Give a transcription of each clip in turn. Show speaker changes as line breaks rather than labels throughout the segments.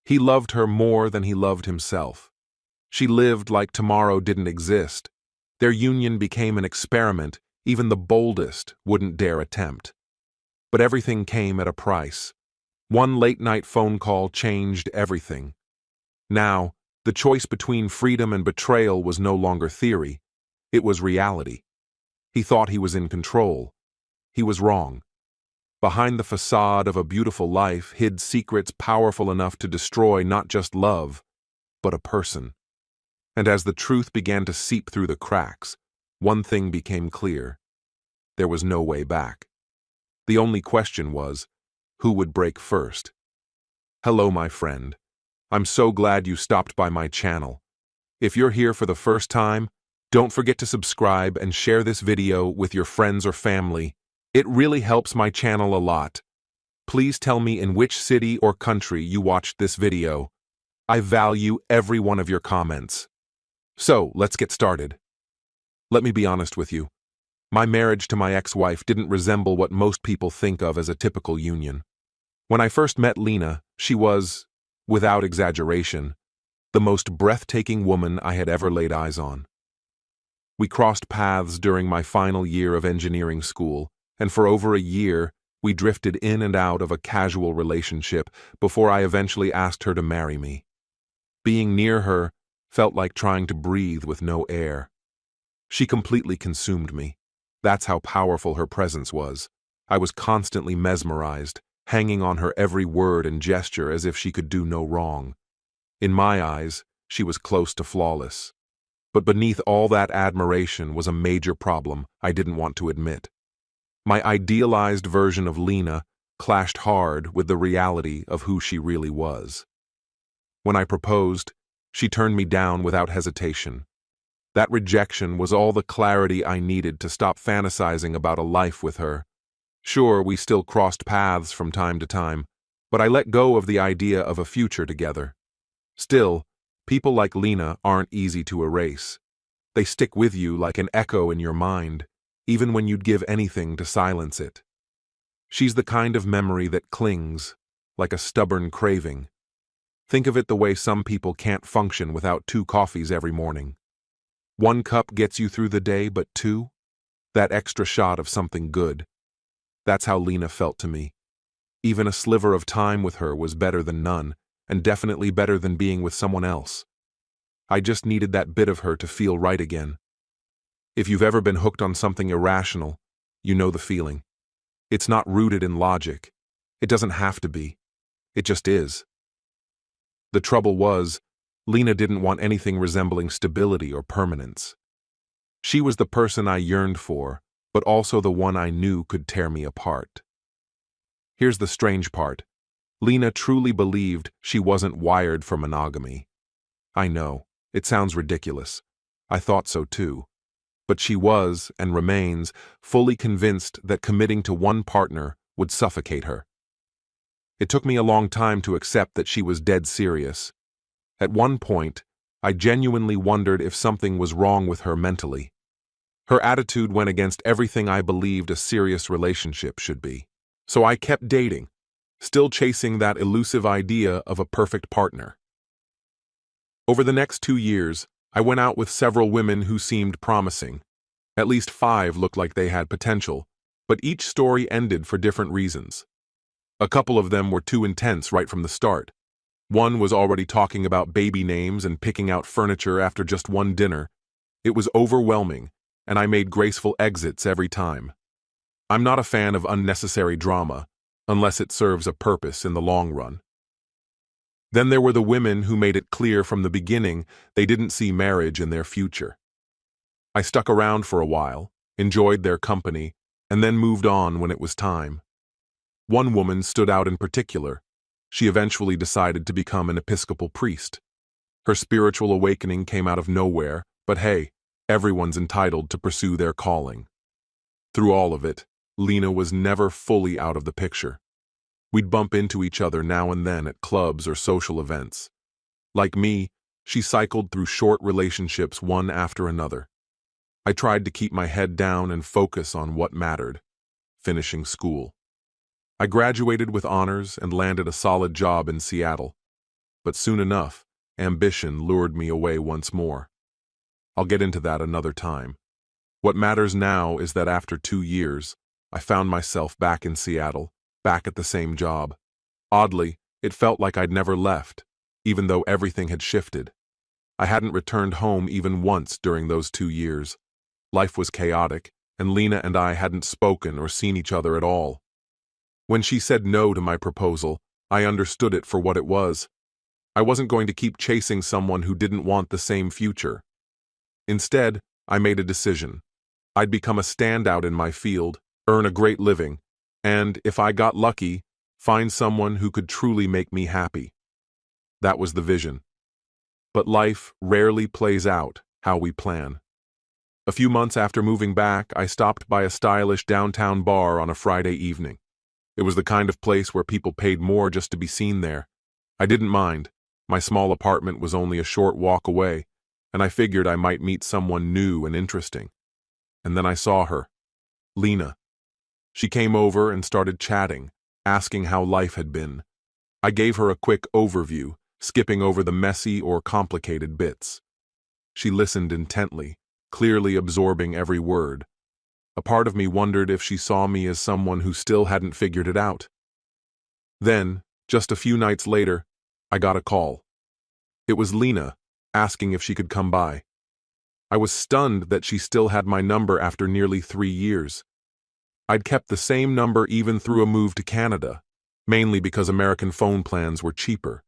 He loved her more than he loved himself. She lived like tomorrow didn't exist. Their union became an experiment even the boldest wouldn't dare attempt. But everything came at a price. One late-night phone call changed everything. Now, the choice between freedom and betrayal was no longer theory. It was reality. He thought he was in control. He was wrong. Behind the facade of a beautiful life hid secrets powerful enough to destroy not just love, but a person. And as the truth began to seep through the cracks, one thing became clear. There was no way back. The only question was, who would break first? Hello, my friend. I'm so glad you stopped by my channel. If you're here for the first time, don't forget to subscribe and share this video with your friends or family. It really helps my channel a lot. Please tell me in which city or country you watched this video. I value every one of your comments. So, let's get started. Let me be honest with you. My marriage to my ex-wife didn't resemble what most people think of as a typical union. When I first met Lena, she was, without exaggeration, the most breathtaking woman I had ever laid eyes on. We crossed paths during my final year of engineering school, and for over a year, we drifted in and out of a casual relationship before I eventually asked her to marry me. Being near her felt like trying to breathe with no air. She completely consumed me. That's how powerful her presence was. I was constantly mesmerized, hanging on her every word and gesture as if she could do no wrong. In my eyes, she was close to flawless. But beneath all that admiration was a major problem I didn't want to admit. My idealized version of Lena clashed hard with the reality of who she really was. When I proposed, she turned me down without hesitation. That rejection was all the clarity I needed to stop fantasizing about a life with her. Sure, we still crossed paths from time to time, but I let go of the idea of a future together. Still, people like Lena aren't easy to erase. They stick with you like an echo in your mind, even when you'd give anything to silence it. She's the kind of memory that clings, like a stubborn craving. Think of it the way some people can't function without 2 coffees every morning. 1 cup gets you through the day, but 2? That extra shot of something good. That's how Lena felt to me. Even a sliver of time with her was better than none, and definitely better than being with someone else. I just needed that bit of her to feel right again. If you've ever been hooked on something irrational, you know the feeling. It's not rooted in logic. It doesn't have to be. It just is. The trouble was, Lena didn't want anything resembling stability or permanence. She was the person I yearned for, but also the one I knew could tear me apart. Here's the strange part. Lena truly believed she wasn't wired for monogamy. I know, it sounds ridiculous. I thought so too. But she was, and remains, fully convinced that committing to one partner would suffocate her. It took me a long time to accept that she was dead serious. At one point, I genuinely wondered if something was wrong with her mentally. Her attitude went against everything I believed a serious relationship should be. So I kept dating, still chasing that elusive idea of a perfect partner. Over the next 2 years, I went out with several women who seemed promising. At least 5 looked like they had potential, but each story ended for different reasons. A couple of them were too intense right from the start. One was already talking about baby names and picking out furniture after just one dinner. It was overwhelming, and I made graceful exits every time. I'm not a fan of unnecessary drama, unless it serves a purpose in the long run. Then there were the women who made it clear from the beginning they didn't see marriage in their future. I stuck around for a while, enjoyed their company, and then moved on when it was time. One woman stood out in particular. She eventually decided to become an Episcopal priest. Her spiritual awakening came out of nowhere, but hey, everyone's entitled to pursue their calling. Through all of it, Lena was never fully out of the picture. We'd bump into each other now and then at clubs or social events. Like me, she cycled through short relationships one after another. I tried to keep my head down and focus on what mattered, finishing school. I graduated with honors and landed a solid job in Seattle. but soon enough, ambition lured me away once more. I'll get into that another time. What matters now is that after 2 years, I found myself back in Seattle, back at the same job. Oddly, it felt like I'd never left, even though everything had shifted. I hadn't returned home even once during those 2 years. Life was chaotic, and Lena and I hadn't spoken or seen each other at all. When she said no to my proposal, I understood it for what it was. I wasn't going to keep chasing someone who didn't want the same future. Instead, I made a decision. I'd become a standout in my field, earn a great living, and, if I got lucky, find someone who could truly make me happy. That was the vision. But life rarely plays out how we plan. A few months after moving back, I stopped by a stylish downtown bar on a Friday evening. It was the kind of place where people paid more just to be seen there. I didn't mind. My small apartment was only a short walk away, and I figured I might meet someone new and interesting. And then I saw her, Lena. She came over and started chatting, asking how life had been. I gave her a quick overview, skipping over the messy or complicated bits. She listened intently, clearly absorbing every word. A part of me wondered if she saw me as someone who still hadn't figured it out. Then, just a few nights later, I got a call. It was Lena, asking if she could come by. I was stunned that she still had my number after nearly 3 years. I'd kept the same number even through a move to Canada, mainly because American phone plans were cheaper.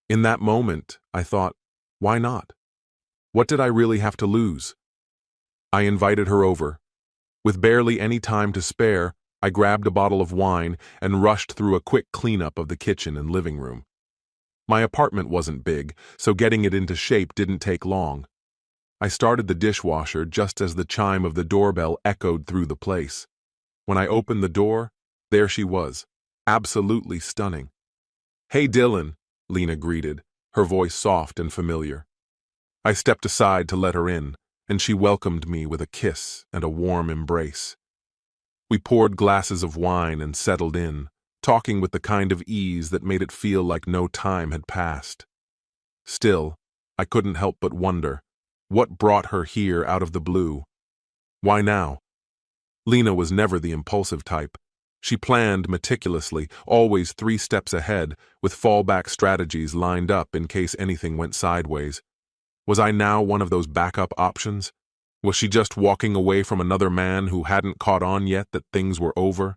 In that moment, I thought, why not? What did I really have to lose? I invited her over. With barely any time to spare, I grabbed a bottle of wine and rushed through a quick cleanup of the kitchen and living room. My apartment wasn't big, so getting it into shape didn't take long. I started the dishwasher just as the chime of the doorbell echoed through the place. When I opened the door, there she was, absolutely stunning. "Hey, Dylan," Lena greeted, her voice soft and familiar. I stepped aside to let her in, and she welcomed me with a kiss and a warm embrace. We poured glasses of wine and settled in, talking with the kind of ease that made it feel like no time had passed. Still, I couldn't help but wonder, what brought her here out of the blue? Why now? Lena was never the impulsive type. She planned meticulously, always 3 steps ahead, with fallback strategies lined up in case anything went sideways. Was I now one of those backup options? Was she just walking away from another man who hadn't caught on yet that things were over?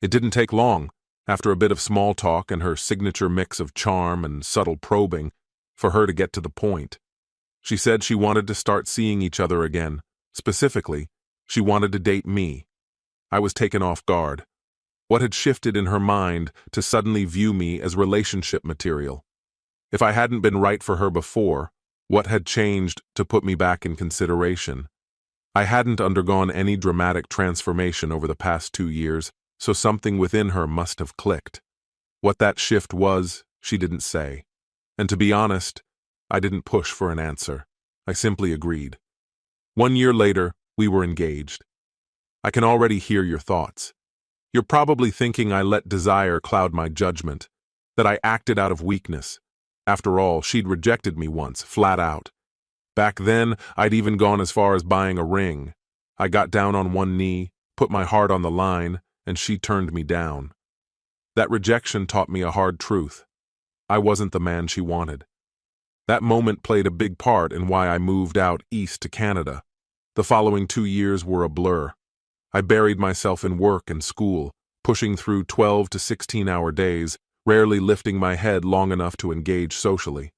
It didn't take long, after a bit of small talk and her signature mix of charm and subtle probing, for her to get to the point. She said she wanted to start seeing each other again. Specifically, she wanted to date me. I was taken off guard. What had shifted in her mind to suddenly view me as relationship material? If I hadn't been right for her before, what had changed to put me back in consideration? I hadn't undergone any dramatic transformation over the past 2 years, so something within her must have clicked. What that shift was, she didn't say. And to be honest, I didn't push for an answer. I simply agreed. 1 year later, we were engaged. I can already hear your thoughts. You're probably thinking I let desire cloud my judgment, that I acted out of weakness. After all, she'd rejected me once, flat out. Back then, I'd even gone as far as buying a ring. I got down on one knee, put my heart on the line, and she turned me down. That rejection taught me a hard truth. I wasn't the man she wanted. That moment played a big part in why I moved out east to Canada. The following 2 years were a blur. I buried myself in work and school, pushing through 12 to 16-hour days, rarely lifting my head long enough to engage socially.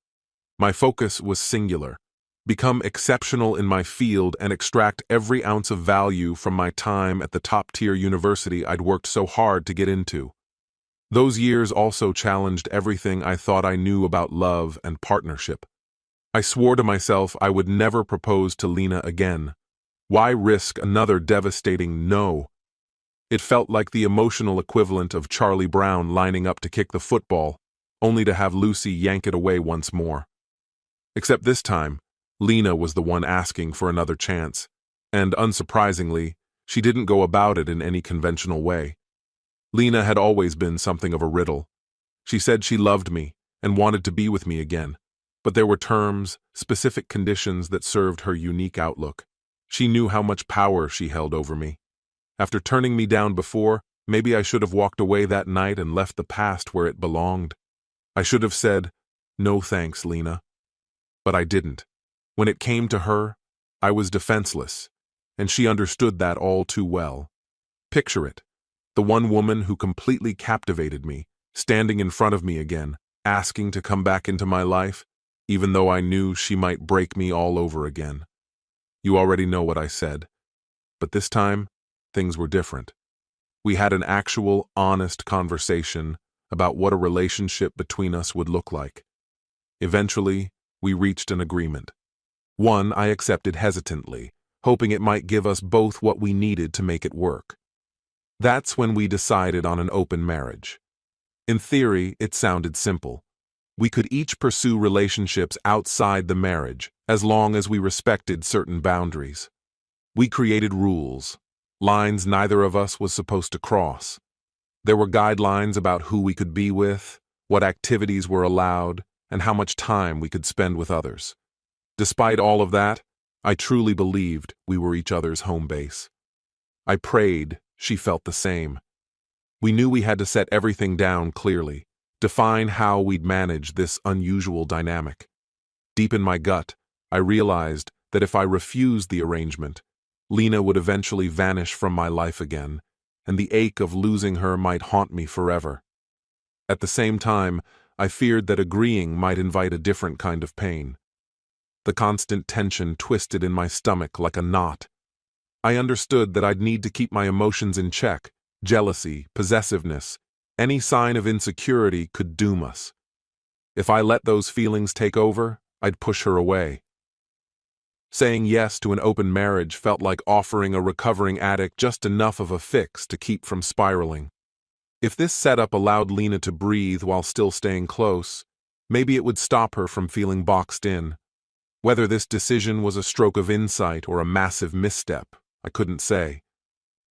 My focus was singular: become exceptional in my field and extract every ounce of value from my time at the top-tier university I'd worked so hard to get into. Those years also challenged everything I thought I knew about love and partnership. I swore to myself I would never propose to Lena again. Why risk another devastating no? It felt like the emotional equivalent of Charlie Brown lining up to kick the football, only to have Lucy yank it away once more. Except this time, Lena was the one asking for another chance, and unsurprisingly, she didn't go about it in any conventional way. Lena had always been something of a riddle. She said she loved me, and wanted to be with me again. But there were terms, specific conditions that served her unique outlook. She knew how much power she held over me. After turning me down before, maybe I should have walked away that night and left the past where it belonged. I should have said, "No thanks, Lena." But I didn't. When it came to her, I was defenseless, and she understood that all too well. Picture it. The one woman who completely captivated me, standing in front of me again, asking to come back into my life, even though I knew she might break me all over again. You already know what I said. But this time, things were different. We had an actual, honest conversation about what a relationship between us would look like. Eventually, we reached an agreement. One I accepted hesitantly, hoping it might give us both what we needed to make it work. That's when we decided on an open marriage. In theory, it sounded simple. We could each pursue relationships outside the marriage, as long as we respected certain boundaries. We created rules, lines neither of us was supposed to cross. There were guidelines about who we could be with, what activities were allowed, and how much time we could spend with others. Despite all of that, I truly believed we were each other's home base. I prayed she felt the same. We knew we had to set everything down clearly, define how we'd manage this unusual dynamic. Deep in my gut, I realized that if I refused the arrangement, Lena would eventually vanish from my life again, and the ache of losing her might haunt me forever. At the same time, I feared that agreeing might invite a different kind of pain. The constant tension twisted in my stomach like a knot. I understood that I'd need to keep my emotions in check. Jealousy, possessiveness, any sign of insecurity could doom us. If I let those feelings take over, I'd push her away. Saying yes to an open marriage felt like offering a recovering addict just enough of a fix to keep from spiraling. If this setup allowed Lena to breathe while still staying close, maybe it would stop her from feeling boxed in. Whether this decision was a stroke of insight or a massive misstep, I couldn't say.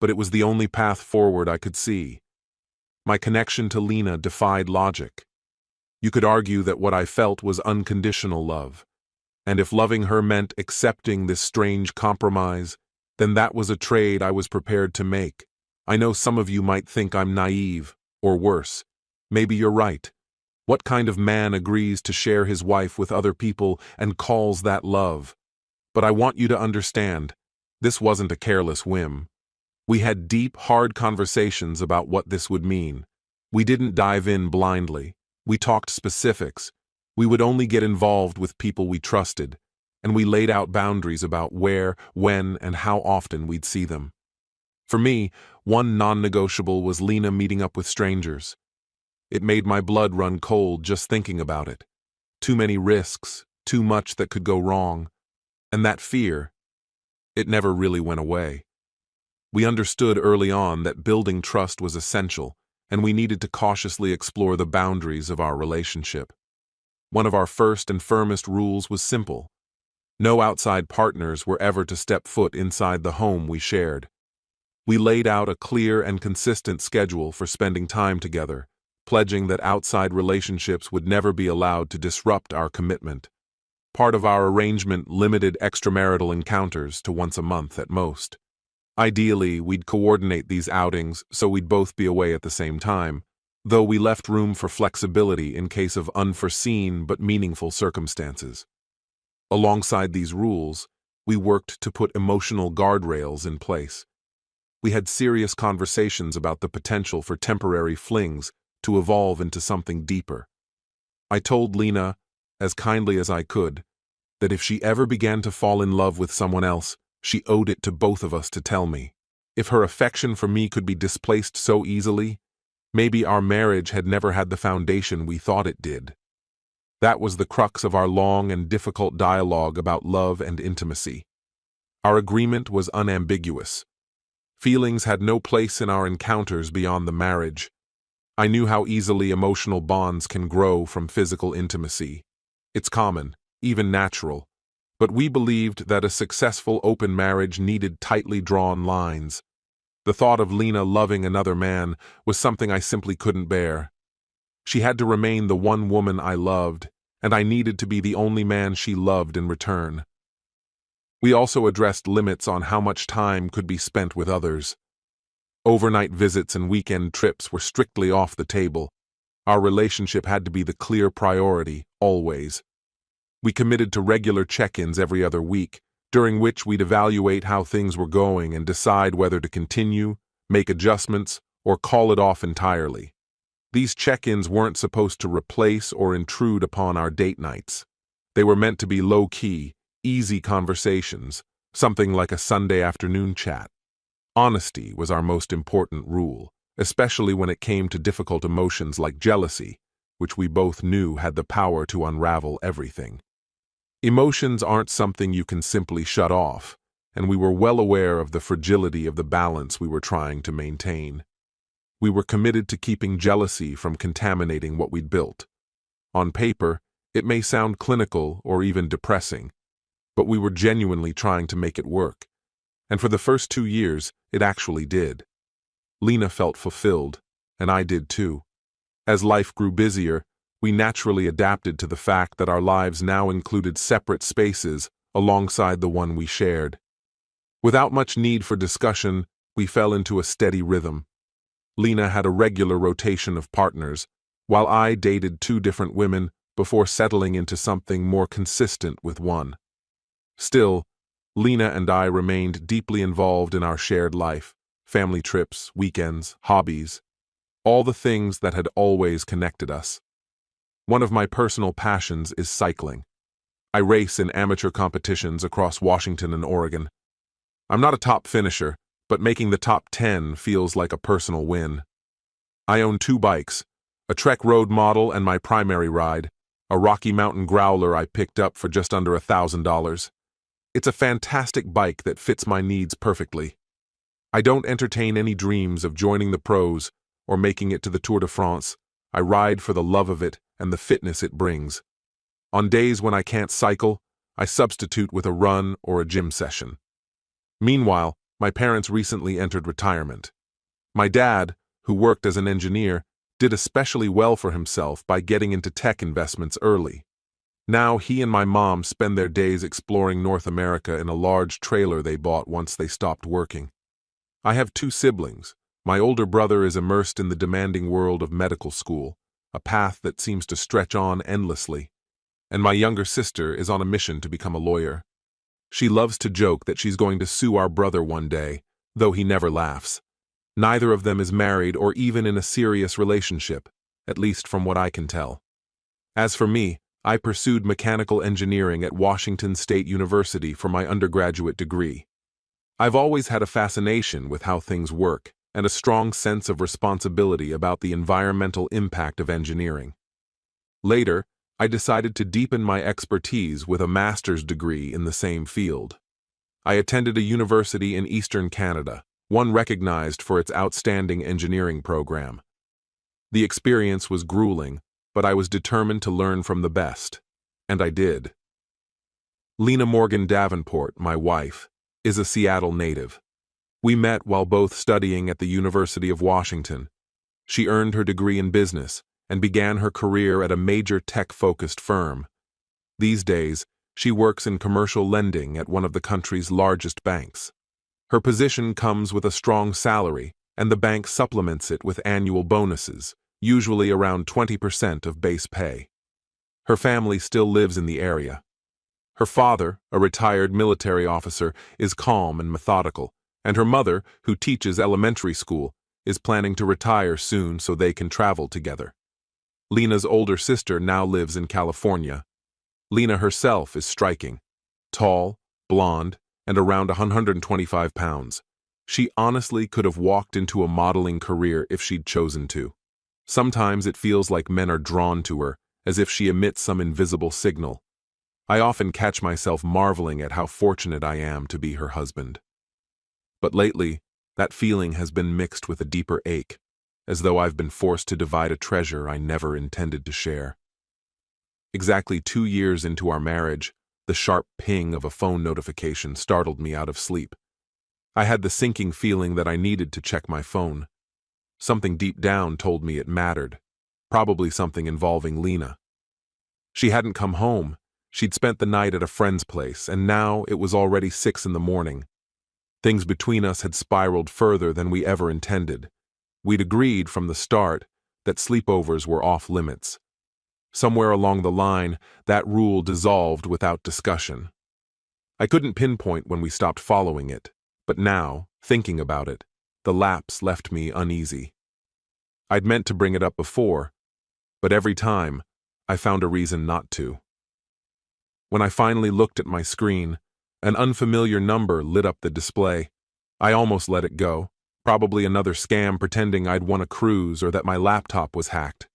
But it was the only path forward I could see. My connection to Lena defied logic. You could argue that what I felt was unconditional love. And if loving her meant accepting this strange compromise, then that was a trade I was prepared to make. I know some of you might think I'm naive, or worse. Maybe you're right. What kind of man agrees to share his wife with other people and calls that love? But I want you to understand, this wasn't a careless whim. We had deep, hard conversations about what this would mean. We didn't dive in blindly. We talked specifics. We would only get involved with people we trusted, and we laid out boundaries about where, when, and how often we'd see them. For me, one non-negotiable was Lena meeting up with strangers. It made my blood run cold just thinking about it. Too many risks, too much that could go wrong. And that fear, it never really went away. We understood early on that building trust was essential, and we needed to cautiously explore the boundaries of our relationship. One of our first and firmest rules was simple. No outside partners were ever to step foot inside the home we shared. We laid out a clear and consistent schedule for spending time together, pledging that outside relationships would never be allowed to disrupt our commitment. Part of our arrangement limited extramarital encounters to once a month at most. Ideally, we'd coordinate these outings so we'd both be away at the same time, though we left room for flexibility in case of unforeseen but meaningful circumstances. Alongside these rules, we worked to put emotional guardrails in place. We had serious conversations about the potential for temporary flings to evolve into something deeper. I told Lena, as kindly as I could, that if she ever began to fall in love with someone else, she owed it to both of us to tell me. If her affection for me could be displaced so easily, maybe our marriage had never had the foundation we thought it did. That was the crux of our long and difficult dialogue about love and intimacy. Our agreement was unambiguous. Feelings had no place in our encounters beyond the marriage. I knew how easily emotional bonds can grow from physical intimacy. It's common, even natural. But we believed that a successful open marriage needed tightly drawn lines. The thought of Lena loving another man was something I simply couldn't bear. She had to remain the one woman I loved, and I needed to be the only man she loved in return. We also addressed limits on how much time could be spent with others. Overnight visits and weekend trips were strictly off the table. Our relationship had to be the clear priority, always. We committed to regular check-ins every other week, during which we'd evaluate how things were going and decide whether to continue, make adjustments, or call it off entirely. These check-ins weren't supposed to replace or intrude upon our date nights. They were meant to be low-key, easy conversations, something like a Sunday afternoon chat. Honesty was our most important rule, especially when it came to difficult emotions like jealousy, which we both knew had the power to unravel everything. Emotions aren't something you can simply shut off, and we were well aware of the fragility of the balance we were trying to maintain. We were committed to keeping jealousy from contaminating what we'd built. On paper, it may sound clinical or even depressing, but we were genuinely trying to make it work. And for the first 2 years, it actually did. Lena felt fulfilled, and I did too. As life grew busier, we naturally adapted to the fact that our lives now included separate spaces alongside the one we shared. Without much need for discussion, we fell into a steady rhythm. Lena had a regular rotation of partners, while I dated 2 different women before settling into something more consistent with one. Still, Lena and I remained deeply involved in our shared life, family trips, weekends, hobbies, all the things that had always connected us. One of my personal passions is cycling. I race in amateur competitions across Washington and Oregon. I'm not a top finisher, but making the top 10 feels like a personal win. I own 2 bikes, a Trek Road model and my primary ride, a Rocky Mountain Growler I picked up for just under $1,000. It's a fantastic bike that fits my needs perfectly. I don't entertain any dreams of joining the pros or making it to the Tour de France. I ride for the love of it and the fitness it brings. On days when I can't cycle, I substitute with a run or a gym session. Meanwhile, my parents recently entered retirement. My dad, who worked as an engineer, did especially well for himself by getting into tech investments early. Now he and my mom spend their days exploring North America in a large trailer they bought once they stopped working. I have 2 siblings. My older brother is immersed in the demanding world of medical school, a path that seems to stretch on endlessly, and my younger sister is on a mission to become a lawyer. She loves to joke that she's going to sue our brother one day, though he never laughs. Neither of them is married or even in a serious relationship, at least from what I can tell. As for me, I pursued mechanical engineering at Washington State University for my undergraduate degree. I've always had a fascination with how things work and a strong sense of responsibility about the environmental impact of engineering. Later, I decided to deepen my expertise with a master's degree in the same field. I attended a university in Eastern Canada, one recognized for its outstanding engineering program. The experience was grueling, but I was determined to learn from the best, and I did. Lena Morgan Davenport, my wife, is a Seattle native. We met while both studying at the University of Washington. She earned her degree in business and began her career at a major tech-focused firm. These days, she works in commercial lending at one of the country's largest banks. Her position comes with a strong salary, and the bank supplements it with annual bonuses, usually around 20% of base pay. Her family still lives in the area. Her father, a retired military officer, is calm and methodical, and her mother, who teaches elementary school, is planning to retire soon so they can travel together. Lena's older sister now lives in California. Lena herself is striking. Tall, blonde, and around 125 pounds. She honestly could have walked into a modeling career if she'd chosen to. Sometimes it feels like men are drawn to her, as if she emits some invisible signal. I often catch myself marveling at how fortunate I am to be her husband. But lately, that feeling has been mixed with a deeper ache, as though I've been forced to divide a treasure I never intended to share. Exactly 2 years into our marriage, the sharp ping of a phone notification startled me out of sleep. I had the sinking feeling that I needed to check my phone. Something deep down told me it mattered. probably something involving Lena. She hadn't come home. She'd spent the night at a friend's place, and now it was already 6 in the morning. Things between us had spiraled further than we ever intended. We'd agreed from the start that sleepovers were off limits. Somewhere along the line, that rule dissolved without discussion. I couldn't pinpoint when we stopped following it, but now, thinking about it, the lapse left me uneasy. I'd meant to bring it up before, but every time, I found a reason not to. When I finally looked at my screen, an unfamiliar number lit up the display. I almost let it go, probably another scam pretending I'd won a cruise or that my laptop was hacked.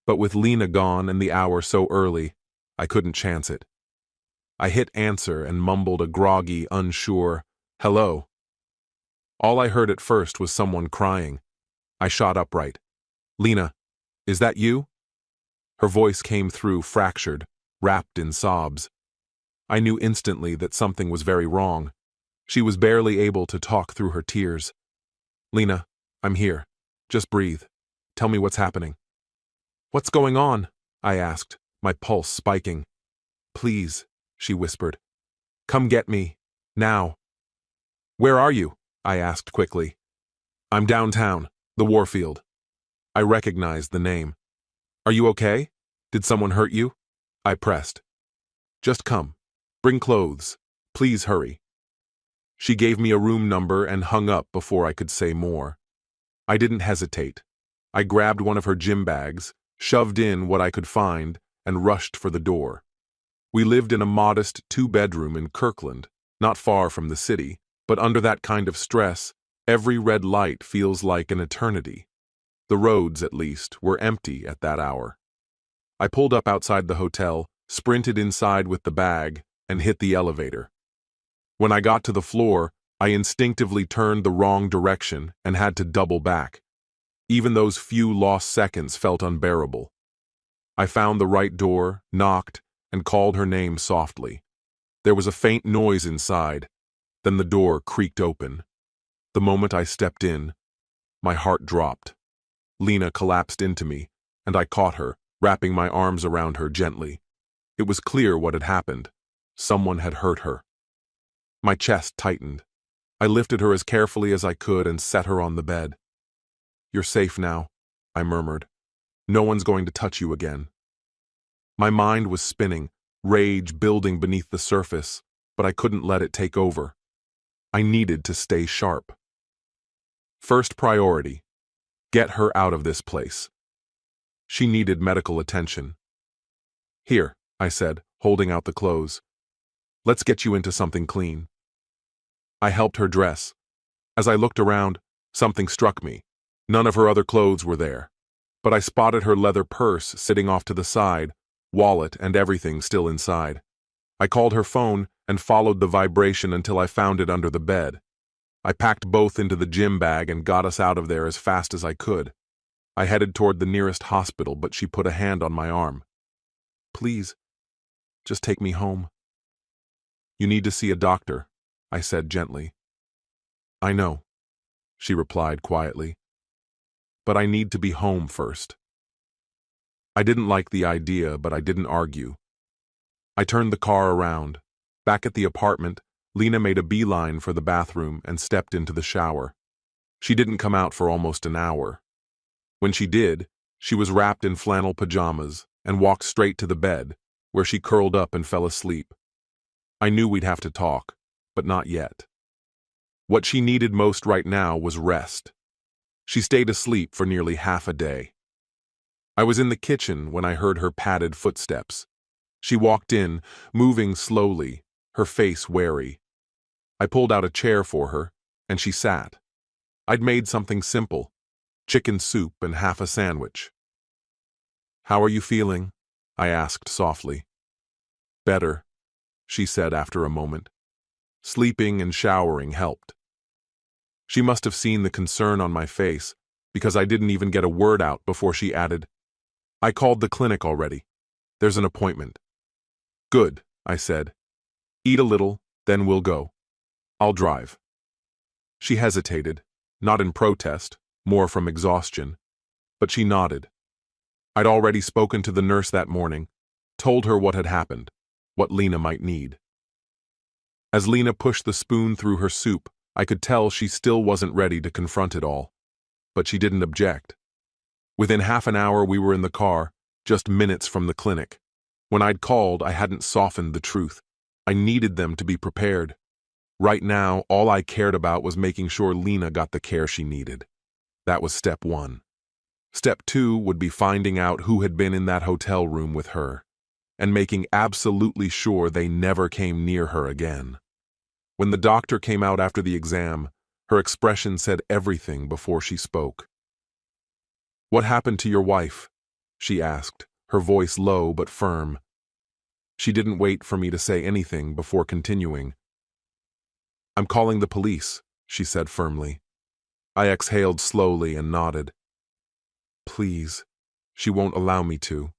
But with Lena gone and the hour so early, I couldn't chance it. I hit answer and mumbled a groggy, unsure, "Hello." All I heard at first was someone crying. I shot upright. "Lena, is that you?" Her voice came through fractured, wrapped in sobs. I knew instantly that something was very wrong. She was barely able to talk through her tears. "Lena, I'm here. Just breathe. Tell me what's happening." "What's going on?" I asked, my pulse spiking. "Please," she whispered. "Come get me. Now." "Where are you?" I asked quickly. "I'm downtown, the Warfield." I recognized the name. "Are you okay? Did someone hurt you?" I pressed. "Just come. Bring clothes. Please hurry." She gave me a room number and hung up before I could say more. I didn't hesitate. I grabbed one of her gym bags, shoved in what I could find, and rushed for the door. We lived in a modest 2-bedroom in Kirkland, not far from the city, but under that kind of stress, every red light feels like an eternity. The roads, at least, were empty at that hour. I pulled up outside the hotel, sprinted inside with the bag, and hit the elevator. When I got to the floor, I instinctively turned the wrong direction and had to double back. Even those few lost seconds felt unbearable. I found the right door, knocked, and called her name softly. There was a faint noise inside, then the door creaked open. The moment I stepped in, my heart dropped. Lena collapsed into me, and I caught her, wrapping my arms around her gently. It was clear what had happened. Someone had hurt her. My chest tightened. I lifted her as carefully as I could and set her on the bed. "You're safe now," I murmured. "No one's going to touch you again." My mind was spinning, rage building beneath the surface, but I couldn't let it take over. I needed to stay sharp. First priority, get her out of this place. She needed medical attention. "Here," I said, holding out the clothes. "Let's get you into something clean." I helped her dress. As I looked around, something struck me. None of her other clothes were there, but I spotted her leather purse sitting off to the side, wallet and everything still inside. I called her phone and followed the vibration until I found it under the bed. I packed both into the gym bag and got us out of there as fast as I could. I headed toward the nearest hospital, but she put a hand on my arm. "Please, just take me home." "You need to see a doctor," I said gently. "I know," she replied quietly. "But I need to be home first." I didn't like the idea, but I didn't argue. I turned the car around. Back at the apartment, Lena made a beeline for the bathroom and stepped into the shower. She didn't come out for almost an hour. When she did, she was wrapped in flannel pajamas and walked straight to the bed, where she curled up and fell asleep. I knew we'd have to talk, but not yet. What she needed most right now was rest. She stayed asleep for nearly half a day. I was in the kitchen when I heard her padded footsteps. She walked in, moving slowly, her face wary. I pulled out a chair for her, and she sat. I'd made something simple, chicken soup and half a sandwich. "How are you feeling?" I asked softly. "Better," she said after a moment. Sleeping and showering helped. She must have seen the concern on my face, because I didn't even get a word out before she added, "I called the clinic already. There's an appointment." "Good," I said. "Eat a little, then we'll go. I'll drive." She hesitated, not in protest, more from exhaustion, but she nodded. I'd already spoken to the nurse that morning, told her what had happened, what Lena might need. As Lena pushed the spoon through her soup, I could tell she still wasn't ready to confront it all. But she didn't object. Within half an hour we were in the car, just minutes from the clinic. When I'd called, I hadn't softened the truth. I needed them to be prepared. Right now, all I cared about was making sure Lena got the care she needed. That was step one. Step two would be finding out who had been in that hotel room with her, and making absolutely sure they never came near her again. When the doctor came out after the exam, her expression said everything before she spoke. "What happened to your wife?" she asked, her voice low but firm. She didn't wait for me to say anything before continuing. "I'm calling the police," she said firmly. I exhaled slowly and nodded. "Please, she won't allow me to."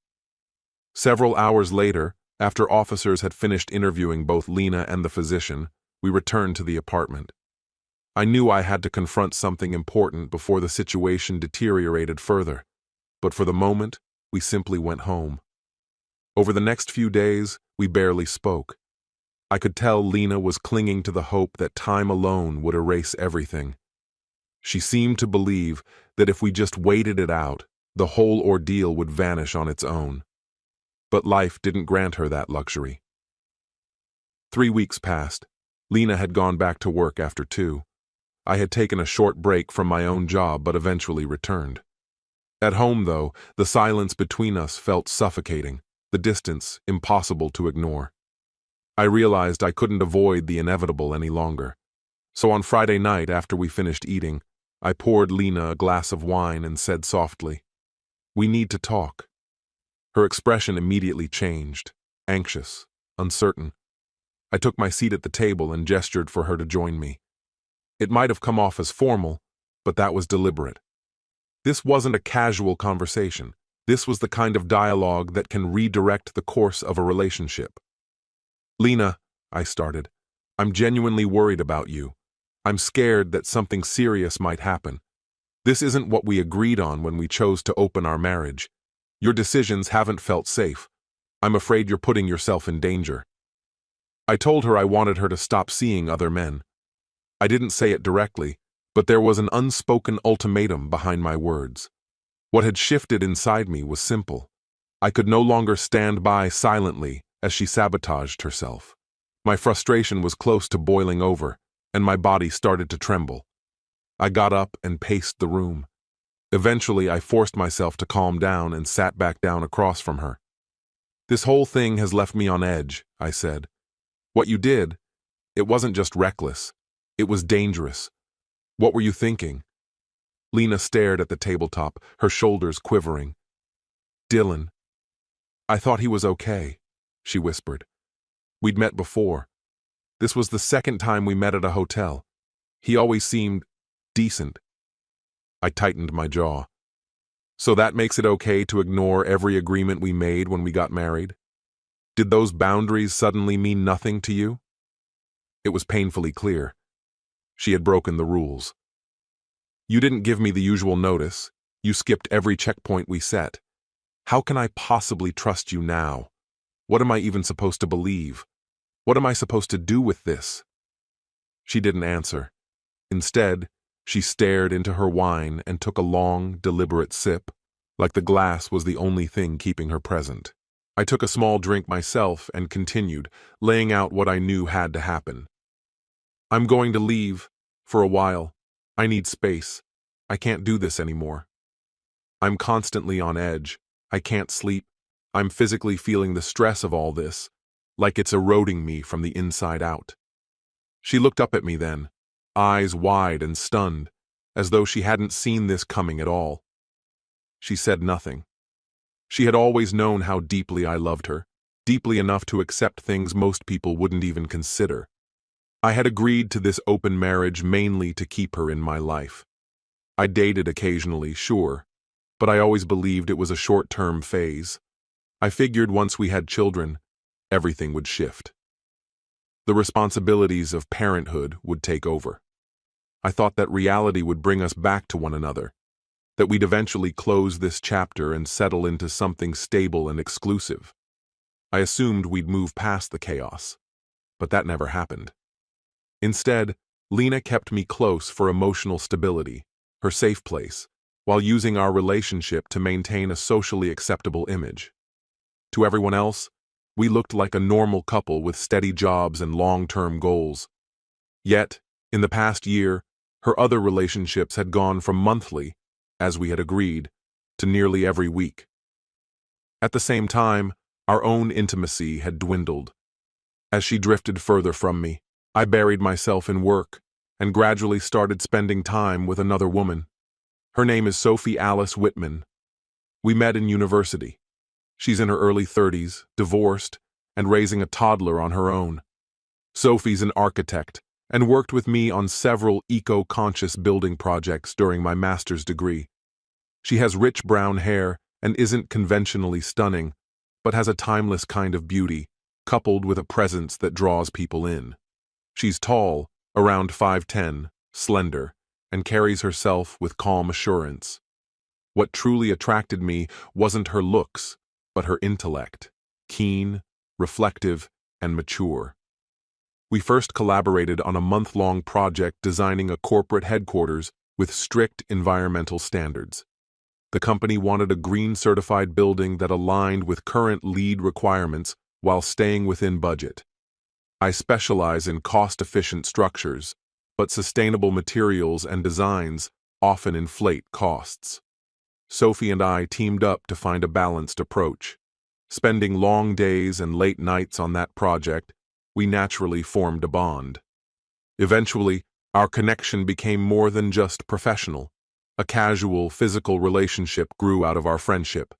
Several hours later, after officers had finished interviewing both Lena and the physician, we returned to the apartment. I knew I had to confront something important before the situation deteriorated further, but for the moment, we simply went home. Over the next few days, we barely spoke. I could tell Lena was clinging to the hope that time alone would erase everything. She seemed to believe that if we just waited it out, the whole ordeal would vanish on its own. But life didn't grant her that luxury. 3 weeks passed. Lena had gone back to work after 2. I had taken a short break from my own job but eventually returned. At home, though, the silence between us felt suffocating, the distance impossible to ignore. I realized I couldn't avoid the inevitable any longer. So on Friday night, after we finished eating, I poured Lena a glass of wine and said softly, "We need to talk." Her expression immediately changed, anxious, uncertain. I took my seat at the table and gestured for her to join me. It might have come off as formal, but that was deliberate. This wasn't a casual conversation. This was the kind of dialogue that can redirect the course of a relationship. "Lena," I started, "I'm genuinely worried about you. I'm scared that something serious might happen. This isn't what we agreed on when we chose to open our marriage. Your decisions haven't felt safe. I'm afraid you're putting yourself in danger." I told her I wanted her to stop seeing other men. I didn't say it directly, but there was an unspoken ultimatum behind my words. What had shifted inside me was simple. I could no longer stand by silently as she sabotaged herself. My frustration was close to boiling over, and my body started to tremble. I got up and paced the room. Eventually, I forced myself to calm down and sat back down across from her. "This whole thing has left me on edge," I said. "What you did, it wasn't just reckless. It was dangerous. What were you thinking?" Lena stared at the tabletop, her shoulders quivering. "Dylan. I thought he was okay," she whispered. "We'd met before. This was the second time we met at a hotel. He always seemed decent." I tightened my jaw. "So that makes it okay to ignore every agreement we made when we got married? Did those boundaries suddenly mean nothing to you?" It was painfully clear. She had broken the rules. "You didn't give me the usual notice. You skipped every checkpoint we set. How can I possibly trust you now? What am I even supposed to believe? What am I supposed to do with this?" She didn't answer. Instead, she stared into her wine and took a long, deliberate sip, like the glass was the only thing keeping her present. I took a small drink myself and continued, laying out what I knew had to happen. "I'm going to leave, for a while. I need space. I can't do this anymore. I'm constantly on edge. I can't sleep. I'm physically feeling the stress of all this, like it's eroding me from the inside out." She looked up at me then, eyes wide and stunned, as though she hadn't seen this coming at all. She said nothing. She had always known how deeply I loved her, deeply enough to accept things most people wouldn't even consider. I had agreed to this open marriage mainly to keep her in my life. I dated occasionally, sure, but I always believed it was a short-term phase. I figured once we had children, everything would shift. The responsibilities of parenthood would take over. I thought that reality would bring us back to one another. that we'd eventually close this chapter and settle into something stable and exclusive. I assumed we'd move past the chaos, but that never happened. Instead, Lena kept me close for emotional stability, her safe place, while using our relationship to maintain a socially acceptable image. To everyone else, we looked like a normal couple with steady jobs and long-term goals. Yet, in the past year, her other relationships had gone from monthly, as we had agreed, to nearly every week. At the same time, our own intimacy had dwindled. As she drifted further from me, I buried myself in work and gradually started spending time with another woman. Her name is Sophie Alice Whitman. We met in university. She's in her early 30s, divorced, and raising a toddler on her own. Sophie's an architect and worked with me on several eco-conscious building projects during my master's degree. She has rich brown hair and isn't conventionally stunning, but has a timeless kind of beauty, coupled with a presence that draws people in. She's tall, around 5'10", slender, and carries herself with calm assurance. What truly attracted me wasn't her looks, but her intellect, keen, reflective, and mature. We first collaborated on a month-long project designing a corporate headquarters with strict environmental standards. The company wanted a green-certified building that aligned with current LEED requirements while staying within budget. I specialize in cost-efficient structures, but sustainable materials and designs often inflate costs. Sophie and I teamed up to find a balanced approach. Spending long days and late nights on that project, we naturally formed a bond. Eventually, our connection became more than just professional. A casual, physical relationship grew out of our friendship.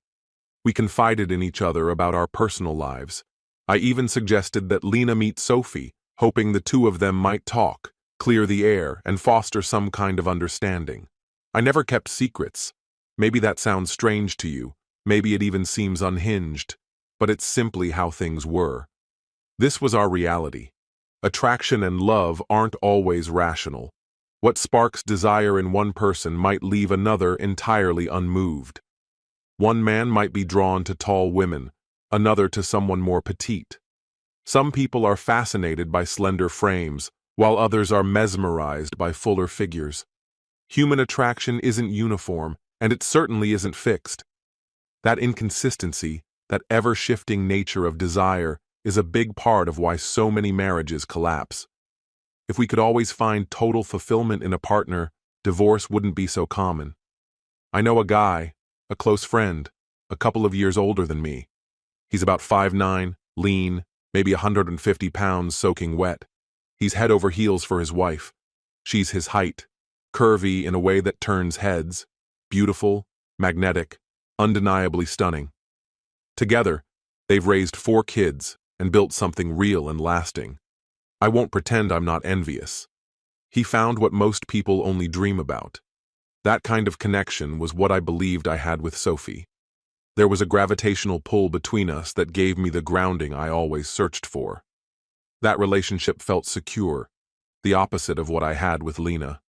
We confided in each other about our personal lives. I even suggested that Lena meet Sophie, hoping the two of them might talk, clear the air, and foster some kind of understanding. I never kept secrets. Maybe that sounds strange to you, maybe it even seems unhinged, but it's simply how things were. This was our reality. Attraction and love aren't always rational. What sparks desire in one person might leave another entirely unmoved. One man might be drawn to tall women, another to someone more petite. Some people are fascinated by slender frames, while others are mesmerized by fuller figures. Human attraction isn't uniform, and it certainly isn't fixed. That inconsistency, that ever-shifting nature of desire, is a big part of why so many marriages collapse. If we could always find total fulfillment in a partner, divorce wouldn't be so common. I know a guy, a close friend, a couple of years older than me. He's about 5'9", lean, maybe 150 pounds soaking wet. He's head over heels for his wife. She's his height, curvy in a way that turns heads, beautiful, magnetic, undeniably stunning. Together, they've raised 4 kids and built something real and lasting. I won't pretend I'm not envious. He found what most people only dream about. That kind of connection was what I believed I had with Sophie. There was a gravitational pull between us that gave me the grounding I always searched for. That relationship felt secure, the opposite of what I had with Lena.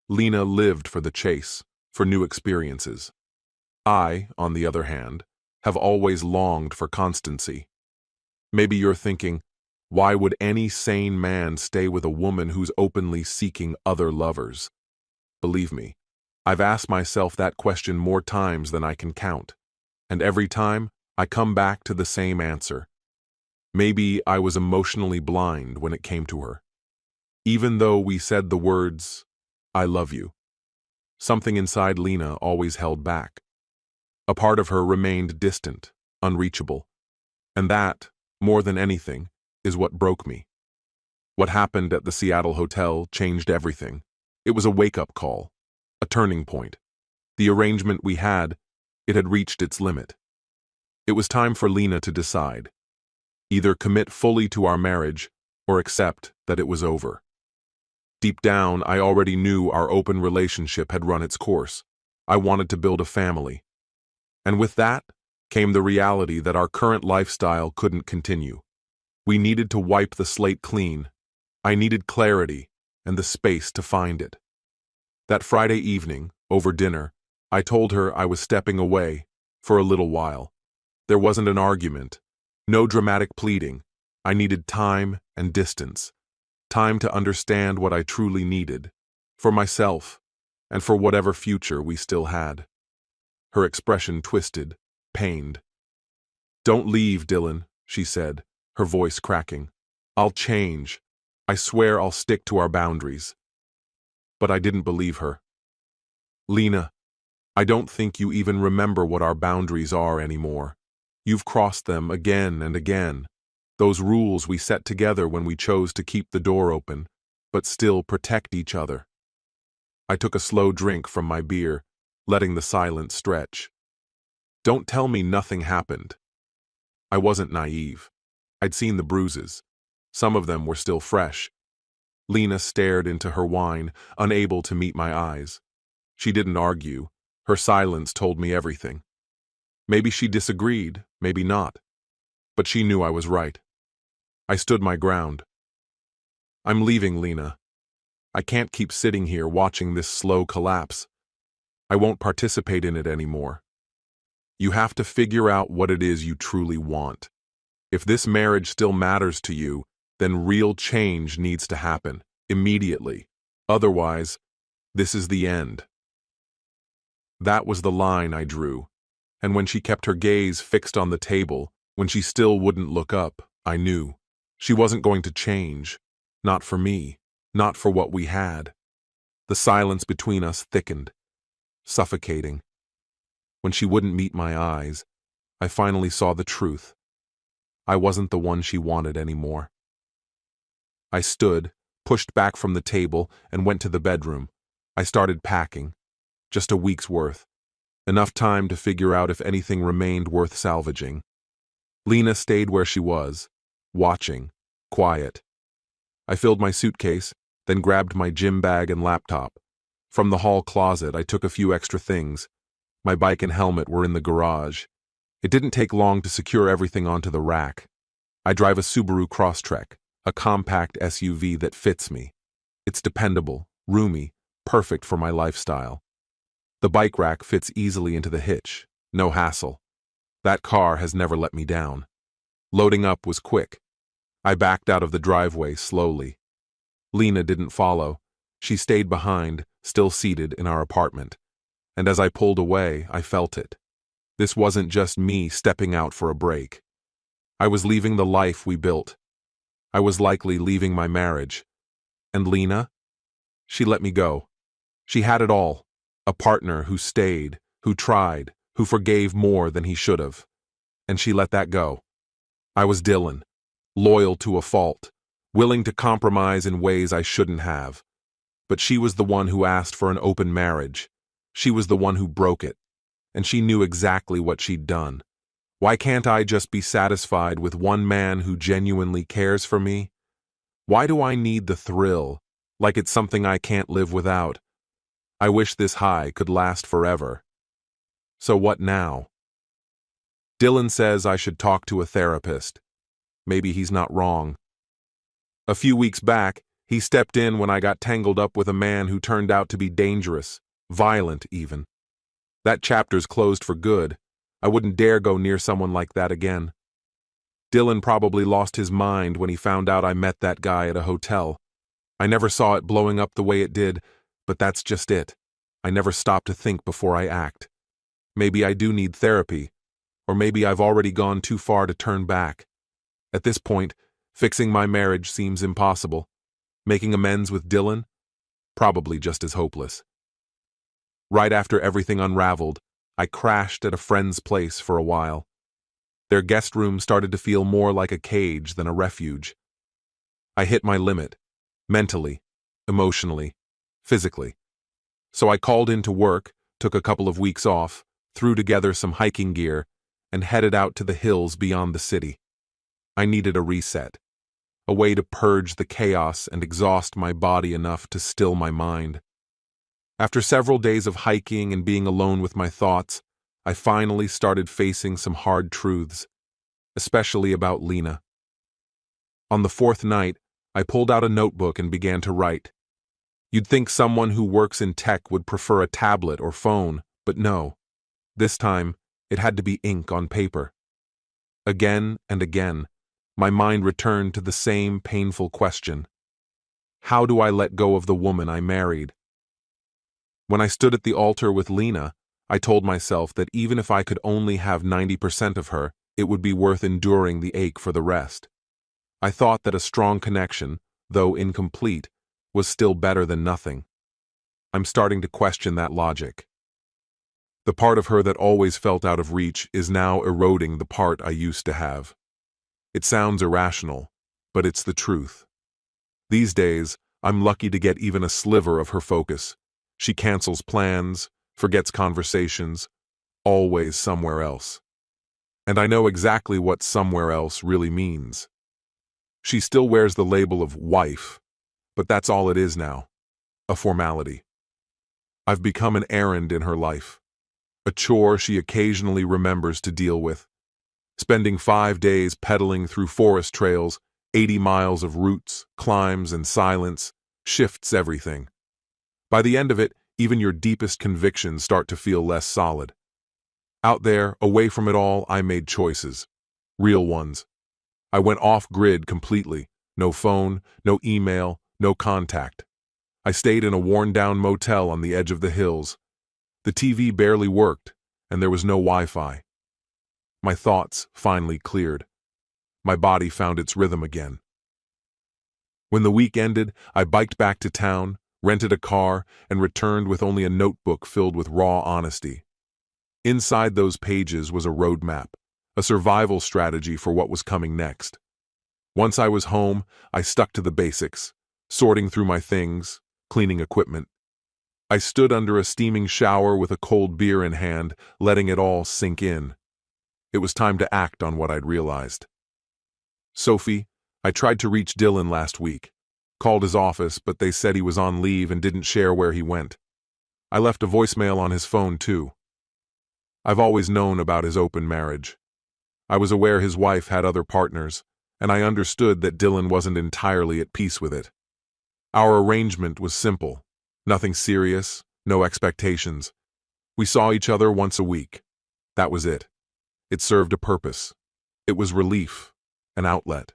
Lena lived for the chase, for new experiences. I, on the other hand, have always longed for constancy. Maybe you're thinking, why would any sane man stay with a woman who's openly seeking other lovers? Believe me, I've asked myself that question more times than I can count, and every time I come back to the same answer. Maybe I was emotionally blind when it came to her. Even though we said the words, "I love you," something inside Lena always held back. A part of her remained distant, unreachable, and that, more than anything, is what broke me. What happened at the Seattle hotel changed everything. It was a wake-up call, a turning point. The arrangement we had, it had reached its limit. It was time for Lena to decide. Either commit fully to our marriage or accept that it was over. Deep down, I already knew our open relationship had run its course. I wanted to build a family. And with that came the reality that our current lifestyle couldn't continue. We needed to wipe the slate clean. I needed clarity and the space to find it. That Friday evening, over dinner, I told her I was stepping away for a little while. There wasn't an argument, no dramatic pleading. I needed time and distance, time to understand what I truly needed, for myself and for whatever future we still had. Her expression twisted, pained. "Don't leave, Dylan," she said, her voice cracking. "I'll change. I swear I'll stick to our boundaries." But I didn't believe her. "Lena, I don't think you even remember what our boundaries are anymore. You've crossed them again and again. Those rules we set together when we chose to keep the door open, but still protect each other." I took a slow drink from my beer, letting the silence stretch. "Don't tell me nothing happened." I wasn't naive. I'd seen the bruises. Some of them were still fresh. Lena stared into her wine, unable to meet my eyes. She didn't argue. Her silence told me everything. Maybe she disagreed, maybe not. But she knew I was right. I stood my ground. "I'm leaving, Lena. I can't keep sitting here watching this slow collapse. I won't participate in it anymore. You have to figure out what it is you truly want. If this marriage still matters to you, then real change needs to happen, immediately. Otherwise, this is the end." That was the line I drew, and when she kept her gaze fixed on the table, when she still wouldn't look up, I knew. She wasn't going to change. Not for me, not for what we had. The silence between us thickened, suffocating. When she wouldn't meet my eyes, I finally saw the truth. I wasn't the one she wanted anymore. I stood, pushed back from the table, and went to the bedroom. I started packing. Just a week's worth. Enough time to figure out if anything remained worth salvaging. Lena stayed where she was, watching, quiet. I filled my suitcase, then grabbed my gym bag and laptop. From the hall closet, I took a few extra things. My bike and helmet were in the garage. It didn't take long to secure everything onto the rack. I drive a Subaru Crosstrek, a compact SUV that fits me. It's dependable, roomy, perfect for my lifestyle. The bike rack fits easily into the hitch, no hassle. That car has never let me down. Loading up was quick. I backed out of the driveway slowly. Lena didn't follow. She stayed behind, still seated in our apartment. And as I pulled away, I felt it. This wasn't just me stepping out for a break. I was leaving the life we built. I was likely leaving my marriage. And Lena? She let me go. She had it all. A partner who stayed, who tried, who forgave more than he should have. And she let that go. I was Dylan, loyal to a fault, willing to compromise in ways I shouldn't have. But she was the one who asked for an open marriage. She was the one who broke it. And she knew exactly what she'd done. Why can't I just be satisfied with one man who genuinely cares for me? Why do I need the thrill, like it's something I can't live without? I wish this high could last forever. So what now? Dylan says I should talk to a therapist. Maybe he's not wrong. A few weeks back, he stepped in when I got tangled up with a man who turned out to be dangerous, violent even. That chapter's closed for good. I wouldn't dare go near someone like that again. Dylan probably lost his mind when he found out I met that guy at a hotel. I never saw it blowing up the way it did, but that's just it. I never stop to think before I act. Maybe I do need therapy, or maybe I've already gone too far to turn back. At this point, fixing my marriage seems impossible. Making amends with Dylan? Probably just as hopeless. Right after everything unraveled, I crashed at a friend's place for a while. Their guest room started to feel more like a cage than a refuge. I hit my limit, mentally, emotionally, physically. So I called into work, took a couple of weeks off, threw together some hiking gear, and headed out to the hills beyond the city. I needed a reset, a way to purge the chaos and exhaust my body enough to still my mind. After several days of hiking and being alone with my thoughts, I finally started facing some hard truths, especially about Lena. On the fourth night, I pulled out a notebook and began to write. You'd think someone who works in tech would prefer a tablet or phone, But no, this time it had to be ink on paper. Again and again, my mind returned to the same painful question. How do I let go of the woman I married? When I stood at the altar with Lena, I told myself that even if I could only have 90% of her, it would be worth enduring the ache for the rest. I thought that a strong connection, though incomplete, was still better than nothing. I'm starting to question that logic. The part of her that always felt out of reach is now eroding the part I used to have. It sounds irrational, but it's the truth. These days, I'm lucky to get even a sliver of her focus. She cancels plans, forgets conversations, always somewhere else. And I know exactly what somewhere else really means. She still wears the label of wife, but that's all it is now, a formality. I've become an errand in her life, a chore she occasionally remembers to deal with. Spending 5 days pedaling through forest trails, 80 miles of roots, climbs, and silence shifts everything. By the end of it, even your deepest convictions start to feel less solid. Out there, away from it all, I made choices. Real ones. I went off-grid completely. No phone, no email, no contact. I stayed in a worn-down motel on the edge of the hills. The TV barely worked, and there was no Wi-Fi. My thoughts finally cleared. My body found its rhythm again. When the week ended, I biked back to town, rented a car, and returned with only a notebook filled with raw honesty. Inside those pages was a roadmap, a survival strategy for what was coming next. Once I was home, I stuck to the basics, sorting through my things, cleaning equipment. I stood under a steaming shower with a cold beer in hand, letting it all sink in. It was time to act on what I'd realized. Sophie, I tried to reach Dylan last week. Called his office, but they said he was on leave and didn't share where he went. I left a voicemail on his phone, too. I've always known about his open marriage. I was aware his wife had other partners, and I understood that Dylan wasn't entirely at peace with it. Our arrangement was simple. Nothing serious, no expectations. We saw each other once a week. That was it. It served a purpose. It was relief, an outlet.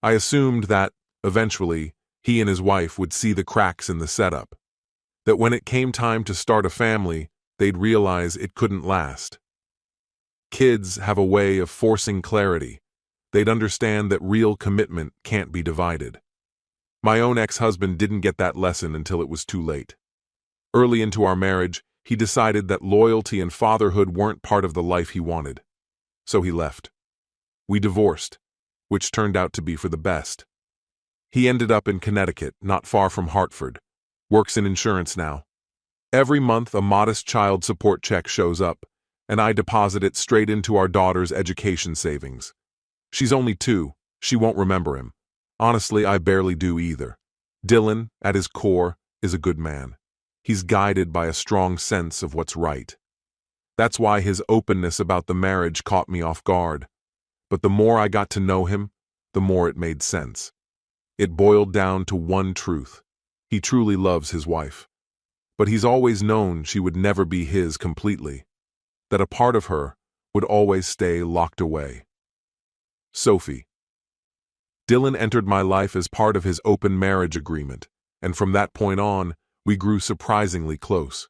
I assumed that, eventually, he and his wife would see the cracks in the setup. That when it came time to start a family, they'd realize it couldn't last. Kids have a way of forcing clarity. They'd understand that real commitment can't be divided. My own ex-husband didn't get that lesson until it was too late. Early into our marriage, he decided that loyalty and fatherhood weren't part of the life he wanted. So he left. We divorced, which turned out to be for the best. He ended up in Connecticut, not far from Hartford. Works in insurance now. Every month, a modest child support check shows up, and I deposit it straight into our daughter's education savings. She's only 2. She won't remember him. Honestly, I barely do either. Dylan, at his core, is a good man. He's guided by a strong sense of what's right. That's why his openness about the marriage caught me off guard. But the more I got to know him, the more it made sense. It boiled down to one truth. He truly loves his wife. But he's always known she would never be his completely. That a part of her would always stay locked away. Sophie. Dylan entered my life as part of his open marriage agreement, and from that point on, we grew surprisingly close.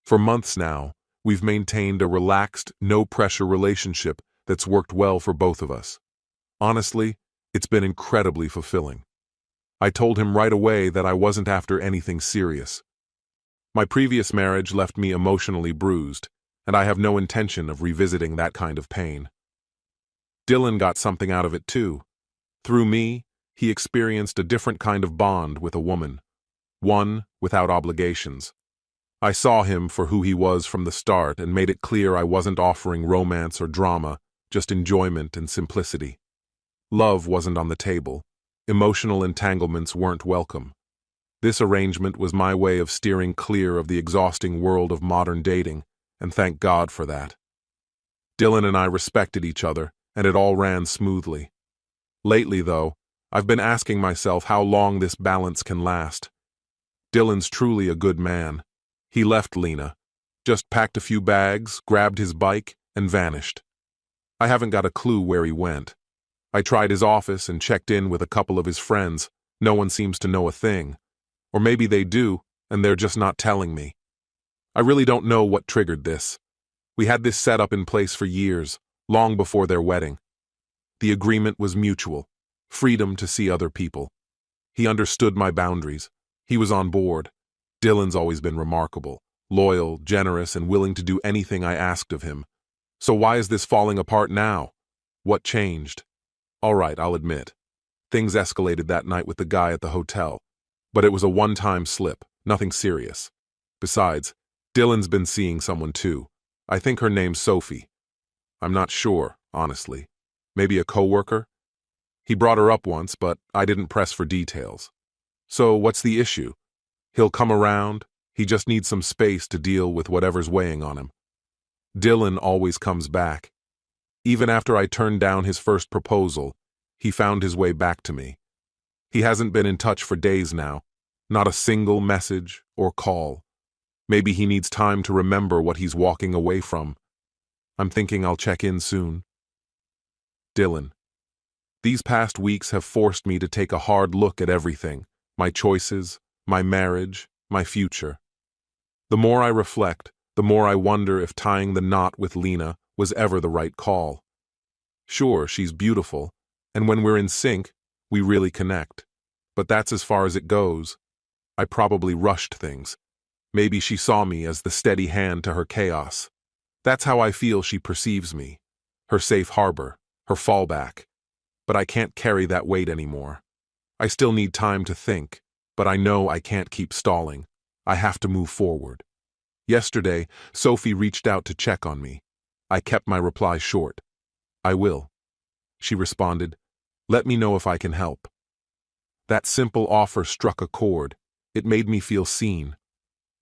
For months now, we've maintained a relaxed, no-pressure relationship that's worked well for both of us. Honestly, it's been incredibly fulfilling. I told him right away that I wasn't after anything serious. My previous marriage left me emotionally bruised, and I have no intention of revisiting that kind of pain. Dylan got something out of it too. Through me, he experienced a different kind of bond with a woman. One without obligations. I saw him for who he was from the start and made it clear I wasn't offering romance or drama, just enjoyment and simplicity. Love wasn't on the table. Emotional entanglements weren't welcome. This arrangement was my way of steering clear of the exhausting world of modern dating, and thank God for that. Dylan and I respected each other, and it all ran smoothly. Lately, though, I've been asking myself how long this balance can last. Dylan's truly a good man. He left Lena, Just packed a few bags, grabbed his bike, and vanished. I haven't got a clue where he went. I tried his office and checked in with a couple of his friends. No one seems to know a thing. Or maybe they do, and they're just not telling me. I really don't know what triggered this. We had this set up in place for years, long before their wedding. The agreement was mutual, freedom to see other people. He understood my boundaries. He was on board. Dylan's always been remarkable, loyal, generous, and willing to do anything I asked of him. So why is this falling apart now? What changed? All right, I'll admit. Things escalated that night with the guy at the hotel. But it was a one-time slip, nothing serious. Besides, Dylan's been seeing someone too. I think her name's Sophie. I'm not sure, honestly. Maybe a coworker? He brought her up once, but I didn't press for details. So what's the issue? He'll come around. He just needs some space to deal with whatever's weighing on him. Dylan always comes back. Even after I turned down his first proposal, he found his way back to me. He hasn't been in touch for days now. Not a single message or call. Maybe he needs time to remember what he's walking away from. I'm thinking I'll check in soon. Dylan. These past weeks have forced me to take a hard look at everything. My choices, my marriage, my future. The more I reflect, the more I wonder if tying the knot with Lena was ever the right call. Sure, she's beautiful, and when we're in sync, we really connect. But that's as far as it goes. I probably rushed things. Maybe she saw me as the steady hand to her chaos. That's how I feel she perceives me. Her safe harbor, her fallback. But I can't carry that weight anymore. I still need time to think, but I know I can't keep stalling. I have to move forward. Yesterday, Sophie reached out to check on me. I kept my reply short. I will. She responded, let me know if I can help. That simple offer struck a chord. It made me feel seen.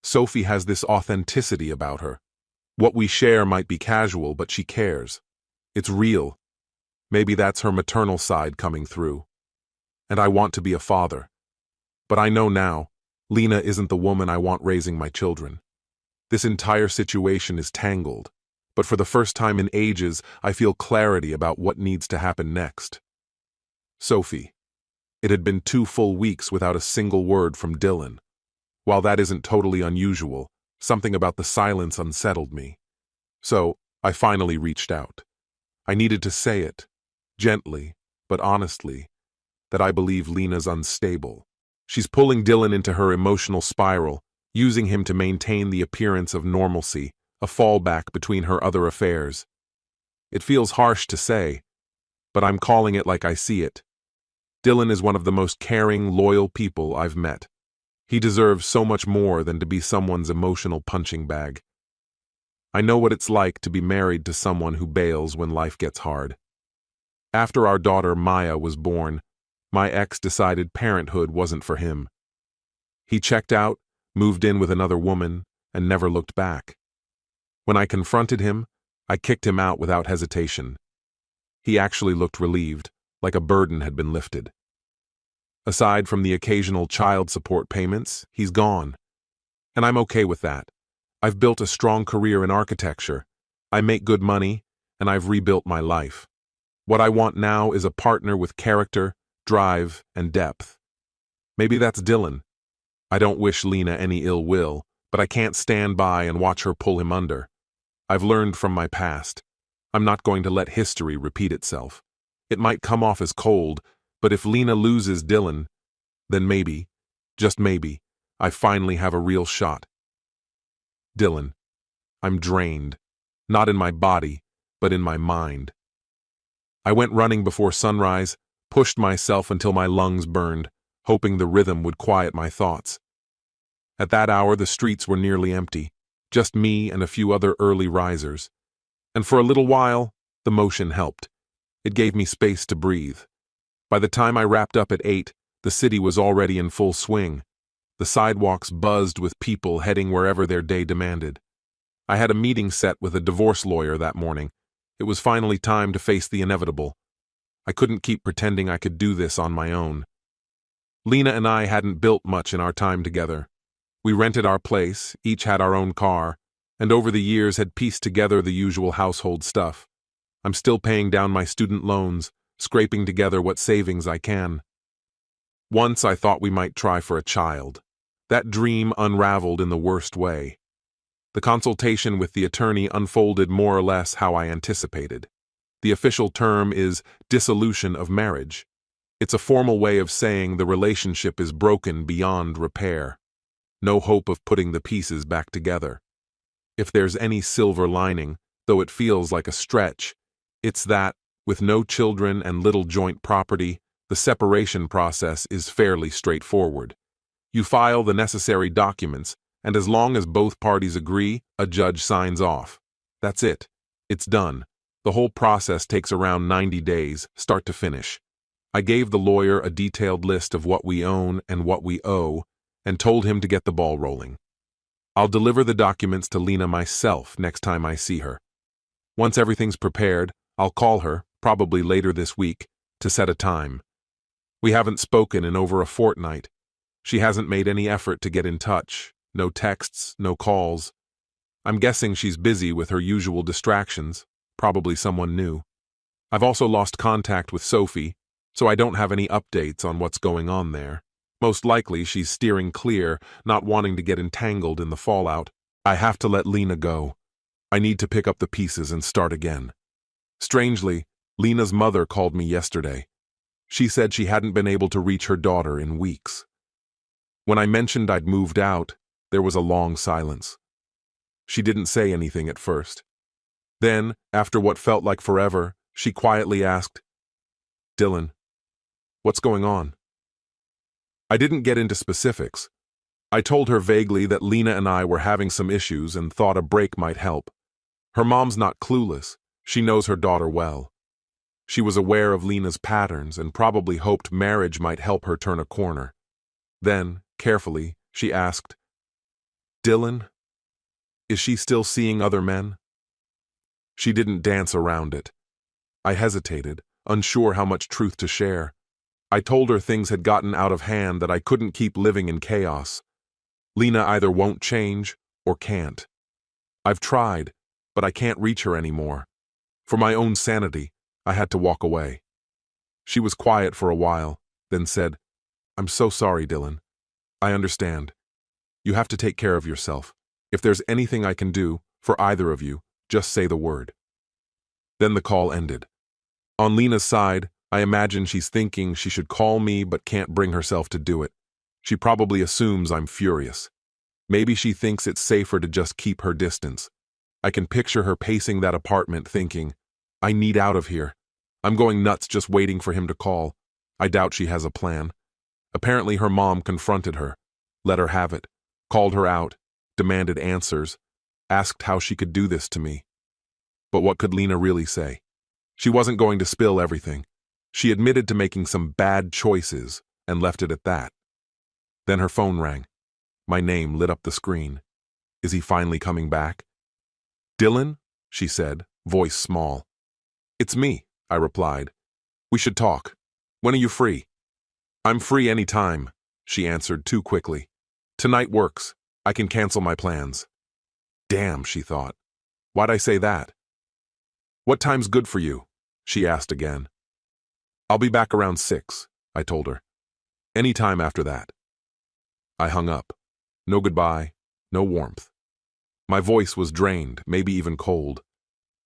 Sophie has this authenticity about her. What we share might be casual, but she cares. It's real. Maybe that's her maternal side coming through. And I want to be a father. But I know now, Lena isn't the woman I want raising my children. This entire situation is tangled, but for the first time in ages, I feel clarity about what needs to happen next. Sophie. It had been 2 full weeks without a single word from Dylan. While that isn't totally unusual, something about the silence unsettled me. So, I finally reached out. I needed to say it, gently, but honestly, that I believe Lena's unstable. She's pulling Dylan into her emotional spiral, using him to maintain the appearance of normalcy, a fallback between her other affairs. It feels harsh to say, but I'm calling it like I see it. Dylan is one of the most caring, loyal people I've met. He deserves so much more than to be someone's emotional punching bag. I know what it's like to be married to someone who bails when life gets hard. After our daughter Maya was born, my ex decided parenthood wasn't for him. He checked out, moved in with another woman, and never looked back. When I confronted him, I kicked him out without hesitation. He actually looked relieved, like a burden had been lifted. Aside from the occasional child support payments, he's gone. And I'm okay with that. I've built a strong career in architecture. I make good money, and I've rebuilt my life. What I want now is a partner with character, drive, and depth. Maybe that's Dylan. I don't wish Lena any ill will, but I can't stand by and watch her pull him under. I've learned from my past. I'm not going to let history repeat itself. It might come off as cold, but if Lena loses Dylan, then maybe, just maybe, I finally have a real shot. Dylan. I'm drained. Not in my body, but in my mind. I went running before sunrise, pushed myself until my lungs burned, hoping the rhythm would quiet my thoughts. At that hour, the streets were nearly empty, just me and a few other early risers. And for a little while, the motion helped. It gave me space to breathe. By the time I wrapped up at 8, the city was already in full swing. The sidewalks buzzed with people heading wherever their day demanded. I had a meeting set with a divorce lawyer that morning. It was finally time to face the inevitable. I couldn't keep pretending I could do this on my own. Lena and I hadn't built much in our time together. We rented our place, each had our own car, and over the years had pieced together the usual household stuff. I'm still paying down my student loans, scraping together what savings I can. Once I thought we might try for a child. That dream unraveled in the worst way. The consultation with the attorney unfolded more or less how I anticipated. The official term is dissolution of marriage. It's a formal way of saying the relationship is broken beyond repair. No hope of putting the pieces back together. If there's any silver lining, though it feels like a stretch, it's that, with no children and little joint property, the separation process is fairly straightforward. You file the necessary documents, and as long as both parties agree, a judge signs off. That's it. It's done. The whole process takes around 90 days, start to finish. I gave the lawyer a detailed list of what we own and what we owe, and told him to get the ball rolling. I'll deliver the documents to Lena myself next time I see her. Once everything's prepared, I'll call her, probably later this week, to set a time. We haven't spoken in over a fortnight. She hasn't made any effort to get in touch. No texts, no calls. I'm guessing she's busy with her usual distractions, probably someone new. I've also lost contact with Sophie, so I don't have any updates on what's going on there. Most likely she's steering clear, not wanting to get entangled in the fallout. I have to let Lena go. I need to pick up the pieces and start again. Strangely, Lena's mother called me yesterday. She said she hadn't been able to reach her daughter in weeks. When I mentioned I'd moved out, there was a long silence. She didn't say anything at first. Then, after what felt like forever, she quietly asked, "Dylan, what's going on?" I didn't get into specifics. I told her vaguely that Lena and I were having some issues and thought a break might help. Her mom's not clueless. She knows her daughter well. She was aware of Lena's patterns and probably hoped marriage might help her turn a corner. Then, carefully, she asked, "Dylan, is she still seeing other men?" She didn't dance around it. I hesitated, unsure how much truth to share. I told her things had gotten out of hand, that I couldn't keep living in chaos. Lena either won't change or can't. I've tried, but I can't reach her anymore. For my own sanity, I had to walk away. She was quiet for a while, then said, "I'm so sorry, Dylan. I understand. You have to take care of yourself. If there's anything I can do, for either of you, just say the word." Then the call ended. On Lena's side, I imagine she's thinking she should call me but can't bring herself to do it. She probably assumes I'm furious. Maybe she thinks it's safer to just keep her distance. I can picture her pacing that apartment thinking, "I need out of here. I'm going nuts just waiting for him to call." I doubt she has a plan. Apparently her mom confronted her, let her have it, called her out, demanded answers, asked how she could do this to me. But what could Lena really say? She wasn't going to spill everything. She admitted to making some bad choices and left it at that. Then her phone rang. My name lit up the screen. Is he finally coming back? "Dylan?" she said, voice small. "It's me," I replied. "We should talk. When are you free?" "I'm free any time," she answered too quickly. "Tonight works. I can cancel my plans." Damn, she thought. Why'd I say that? "What time's good for you?" she asked again. "I'll be back around 6, I told her. "Any time after that." I hung up. No goodbye, no warmth. My voice was drained, maybe even cold.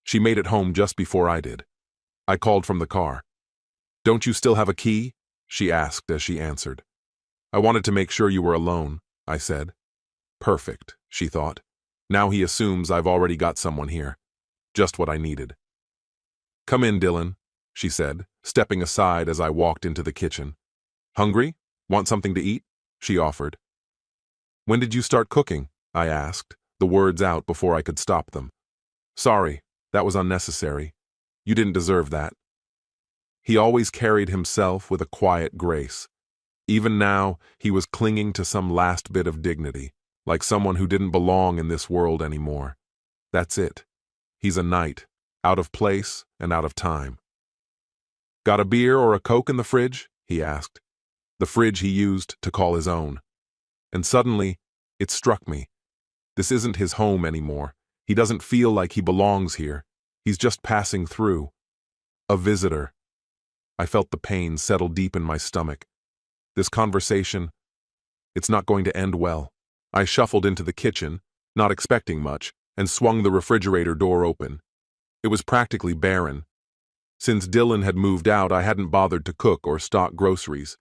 She made it home just before I did. I called from the car. "Don't you still have a key?" she asked as she answered. "I wanted to make sure you were alone," I said. Perfect, she thought. Now he assumes I've already got someone here. Just what I needed. "Come in, Dylan," she said, stepping aside as I walked into the kitchen. "Hungry? Want something to eat?" she offered. "When did you start cooking?" I asked, the words out before I could stop them. "Sorry, that was unnecessary. You didn't deserve that." He always carried himself with a quiet grace. Even now, he was clinging to some last bit of dignity, like someone who didn't belong in this world anymore. That's it. He's a knight, out of place and out of time. "Got a beer or a Coke in the fridge?" he asked. The fridge he used to call his own. And suddenly, it struck me. This isn't his home anymore. He doesn't feel like he belongs here. He's just passing through. A visitor. I felt the pain settle deep in my stomach. This conversation, it's not going to end well. I shuffled into the kitchen, not expecting much, and swung the refrigerator door open. It was practically barren. Since Dylan had moved out, I hadn't bothered to cook or stock groceries.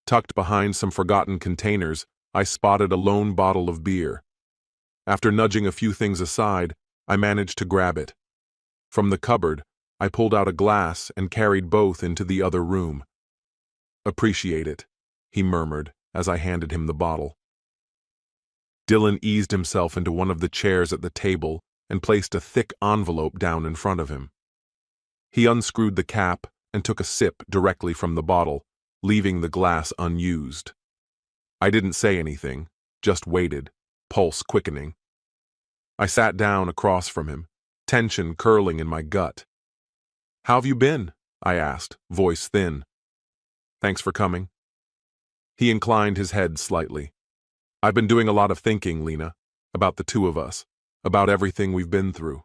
Tucked behind some forgotten containers, I spotted a lone bottle of beer. After nudging a few things aside, I managed to grab it. From the cupboard, I pulled out a glass and carried both into the other room. "Appreciate it," he murmured as I handed him the bottle. Dylan eased himself into one of the chairs at the table and placed a thick envelope down in front of him. He unscrewed the cap and took a sip directly from the bottle, leaving the glass unused. I didn't say anything, just waited, pulse quickening. I sat down across from him, tension curling in my gut. "How have you been?" I asked, voice thin. "Thanks for coming." He inclined his head slightly. "I've been doing a lot of thinking, Lena, about the two of us, about everything we've been through."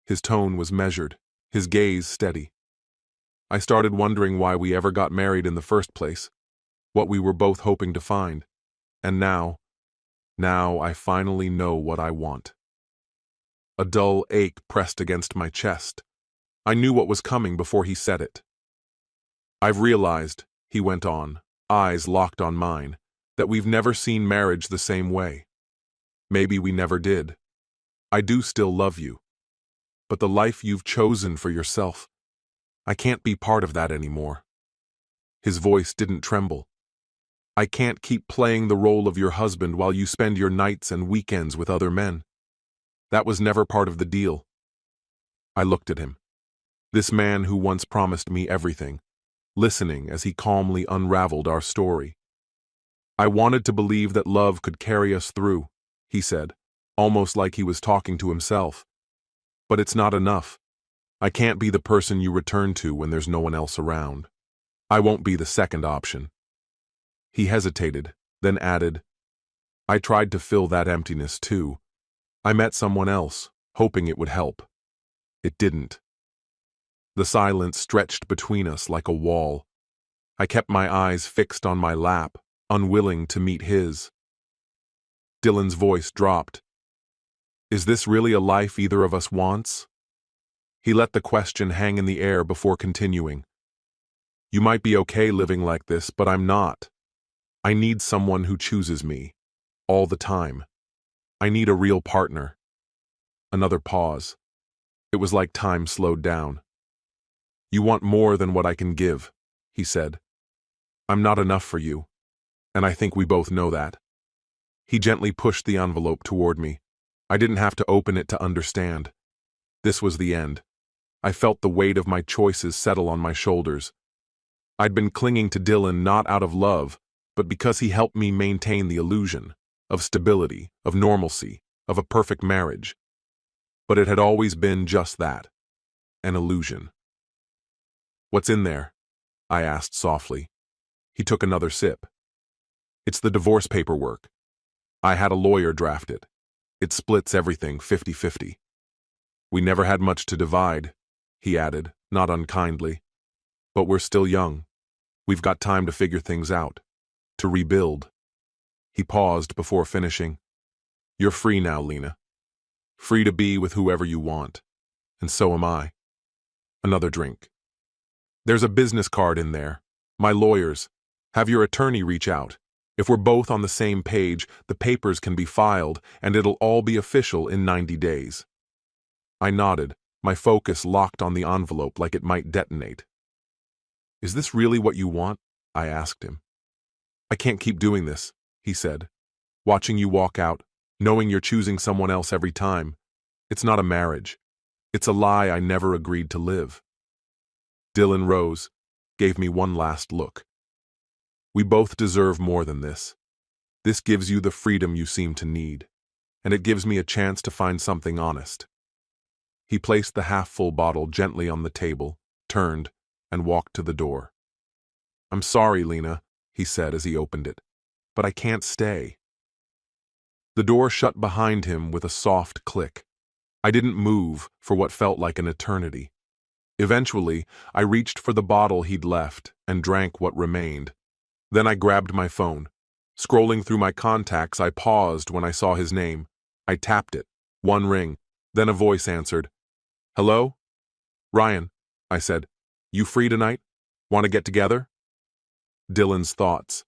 His tone was measured, his gaze steady. "I started wondering why we ever got married in the first place, what we were both hoping to find, and now I finally know what I want." A dull ache pressed against my chest. I knew what was coming before he said it. "I've realized," he went on, eyes locked on mine, "that we've never seen marriage the same way. Maybe we never did. I do still love you. But the life you've chosen for yourself, I can't be part of that anymore." His voice didn't tremble. "I can't keep playing the role of your husband while you spend your nights and weekends with other men. That was never part of the deal." I looked at him. This man who once promised me everything, listening as he calmly unraveled our story. "I wanted to believe that love could carry us through," he said, almost like he was talking to himself. "But it's not enough. I can't be the person you return to when there's no one else around. I won't be the second option." He hesitated, then added, "I tried to fill that emptiness too. I met someone else, hoping it would help. It didn't." The silence stretched between us like a wall. I kept my eyes fixed on my lap, unwilling to meet his. Dylan's voice dropped. "Is this really a life either of us wants?" He let the question hang in the air before continuing. "You might be okay living like this, but I'm not. I need someone who chooses me, all the time. I need a real partner." Another pause. It was like time slowed down. "You want more than what I can give," he said. "I'm not enough for you, and I think we both know that." He gently pushed the envelope toward me. I didn't have to open it to understand. This was the end. I felt the weight of my choices settle on my shoulders. I'd been clinging to Dylan not out of love, but because he helped me maintain the illusion of stability, of normalcy, of a perfect marriage. But it had always been just that, an illusion. "What's in there?" I asked softly. He took another sip. "It's the divorce paperwork. I had a lawyer draft it. It splits everything 50-50. We never had much to divide," he added, not unkindly. "But we're still young. We've got time to figure things out, to rebuild." He paused before finishing. "You're free now, Lena. Free to be with whoever you want. And so am I." Another drink. "There's a business card in there. My lawyer's. Have your attorney reach out. If we're both on the same page, the papers can be filed, and it'll all be official in 90 days. I nodded, my focus locked on the envelope like it might detonate. "Is this really what you want?" I asked him. "I can't keep doing this," he said. "Watching you walk out, knowing you're choosing someone else every time. It's not a marriage. It's a lie I never agreed to live." Dylan rose, gave me one last look. "We both deserve more than this. This gives you the freedom you seem to need, and it gives me a chance to find something honest." He placed the half-full bottle gently on the table, turned, and walked to the door. "I'm sorry, Lena," he said as he opened it, "but I can't stay." The door shut behind him with a soft click. I didn't move for what felt like an eternity. Eventually, I reached for the bottle he'd left and drank what remained. Then I grabbed my phone. Scrolling through my contacts, I paused when I saw his name. I tapped it. One ring. Then a voice answered. "Hello? Ryan," I said. "You free tonight? Want to get together?" Dylan's thoughts.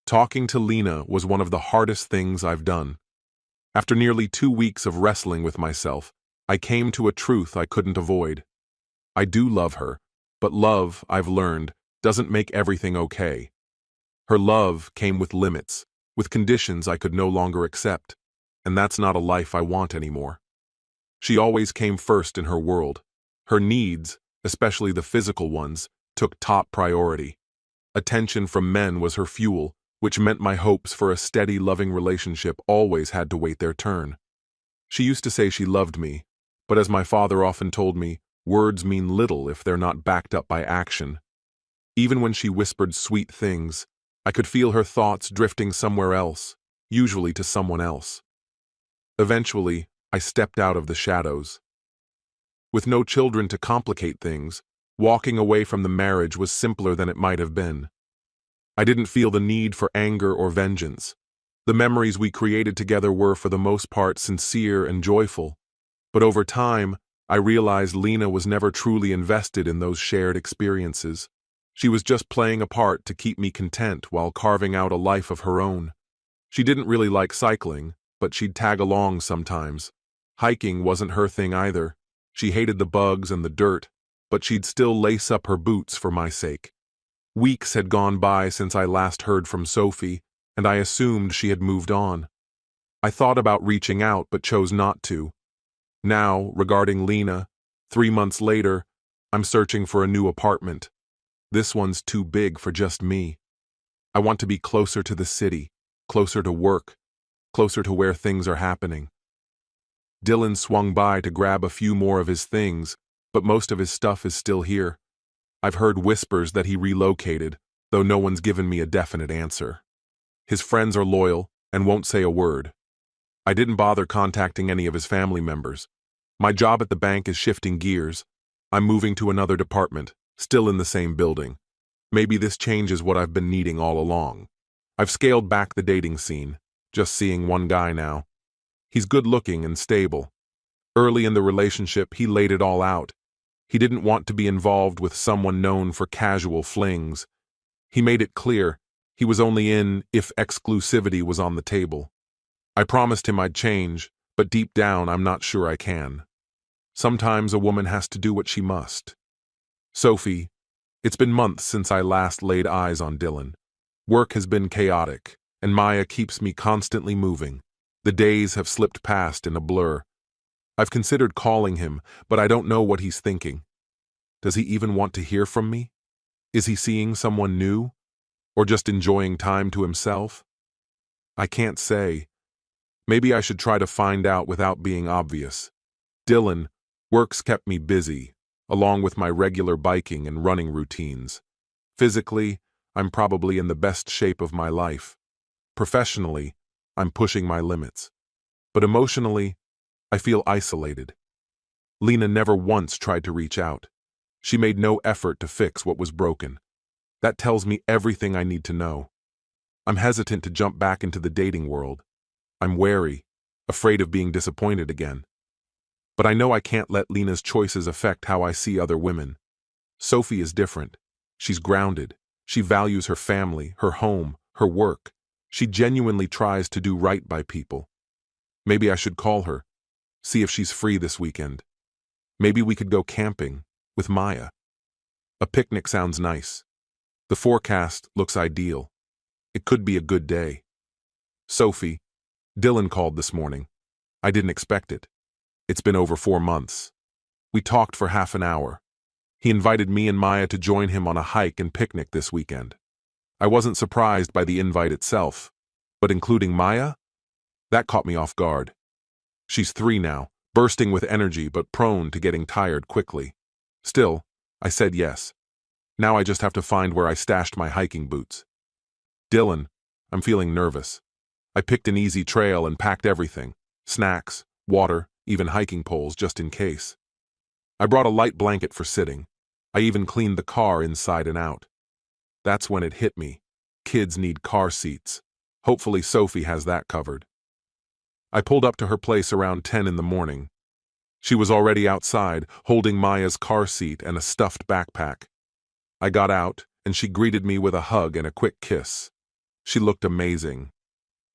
Talking to Lena was one of the hardest things I've done. After nearly 2 weeks of wrestling with myself, I came to a truth I couldn't avoid. I do love her, but love, I've learned, doesn't make everything okay. Her love came with limits, with conditions I could no longer accept, and that's not a life I want anymore. She always came first in her world. Her needs, especially the physical ones, took top priority. Attention from men was her fuel, which meant my hopes for a steady, loving relationship always had to wait their turn. She used to say she loved me, but as my father often told me, words mean little if they're not backed up by action. Even when she whispered sweet things, I could feel her thoughts drifting somewhere else, usually to someone else. Eventually, I stepped out of the shadows. With no children to complicate things, walking away from the marriage was simpler than it might have been. I didn't feel the need for anger or vengeance. The memories we created together were, for the most part, sincere and joyful. But over time, I realized Lena was never truly invested in those shared experiences. She was just playing a part to keep me content while carving out a life of her own. She didn't really like cycling, but she'd tag along sometimes. Hiking wasn't her thing either. She hated the bugs and the dirt, but she'd still lace up her boots for my sake. Weeks had gone by since I last heard from Sophie, and I assumed she had moved on. I thought about reaching out but chose not to. Now, regarding Lena, 3 months later, I'm searching for a new apartment. This one's too big for just me. I want to be closer to the city, closer to work, closer to where things are happening. Dylan swung by to grab a few more of his things, but most of his stuff is still here. I've heard whispers that he relocated, though no one's given me a definite answer. His friends are loyal and won't say a word. I didn't bother contacting any of his family members. My job at the bank is shifting gears. I'm moving to another department, still in the same building. Maybe this changes what I've been needing all along. I've scaled back the dating scene, just seeing one guy now. He's good-looking and stable. Early in the relationship, he laid it all out. He didn't want to be involved with someone known for casual flings. He made it clear he was only in if exclusivity was on the table. I promised him I'd change, but deep down I'm not sure I can. Sometimes a woman has to do what she must. Sophie, it's been months since I last laid eyes on Dylan. Work has been chaotic, and Maya keeps me constantly moving. The days have slipped past in a blur. I've considered calling him, but I don't know what he's thinking. Does he even want to hear from me? Is he seeing someone new? Or just enjoying time to himself? I can't say. Maybe I should try to find out without being obvious. Dylan, work's kept me busy, along with my regular biking and running routines. Physically, I'm probably in the best shape of my life. Professionally, I'm pushing my limits. But emotionally, I feel isolated. Lena never once tried to reach out. She made no effort to fix what was broken. That tells me everything I need to know. I'm hesitant to jump back into the dating world. I'm wary, afraid of being disappointed again. But I know I can't let Lena's choices affect how I see other women. Sophie is different. She's grounded. She values her family, her home, her work. She genuinely tries to do right by people. Maybe I should call her, see if she's free this weekend. Maybe we could go camping with Maya. A picnic sounds nice. The forecast looks ideal. It could be a good day. Sophie, Dylan called this morning. I didn't expect it. It's been over 4 months. We talked for half an hour. He invited me and Maya to join him on a hike and picnic this weekend. I wasn't surprised by the invite itself, but including Maya? That caught me off guard. She's 3 now, bursting with energy but prone to getting tired quickly. Still, I said yes. Now I just have to find where I stashed my hiking boots. Dylan, I'm feeling nervous. I picked an easy trail and packed everything: snacks, water, even hiking poles just in case. I brought a light blanket for sitting. I even cleaned the car inside and out. That's when it hit me. Kids need car seats. Hopefully Sophie has that covered. I pulled up to her place around 10 in the morning. She was already outside, holding Maya's car seat and a stuffed backpack. I got out, and she greeted me with a hug and a quick kiss. She looked amazing.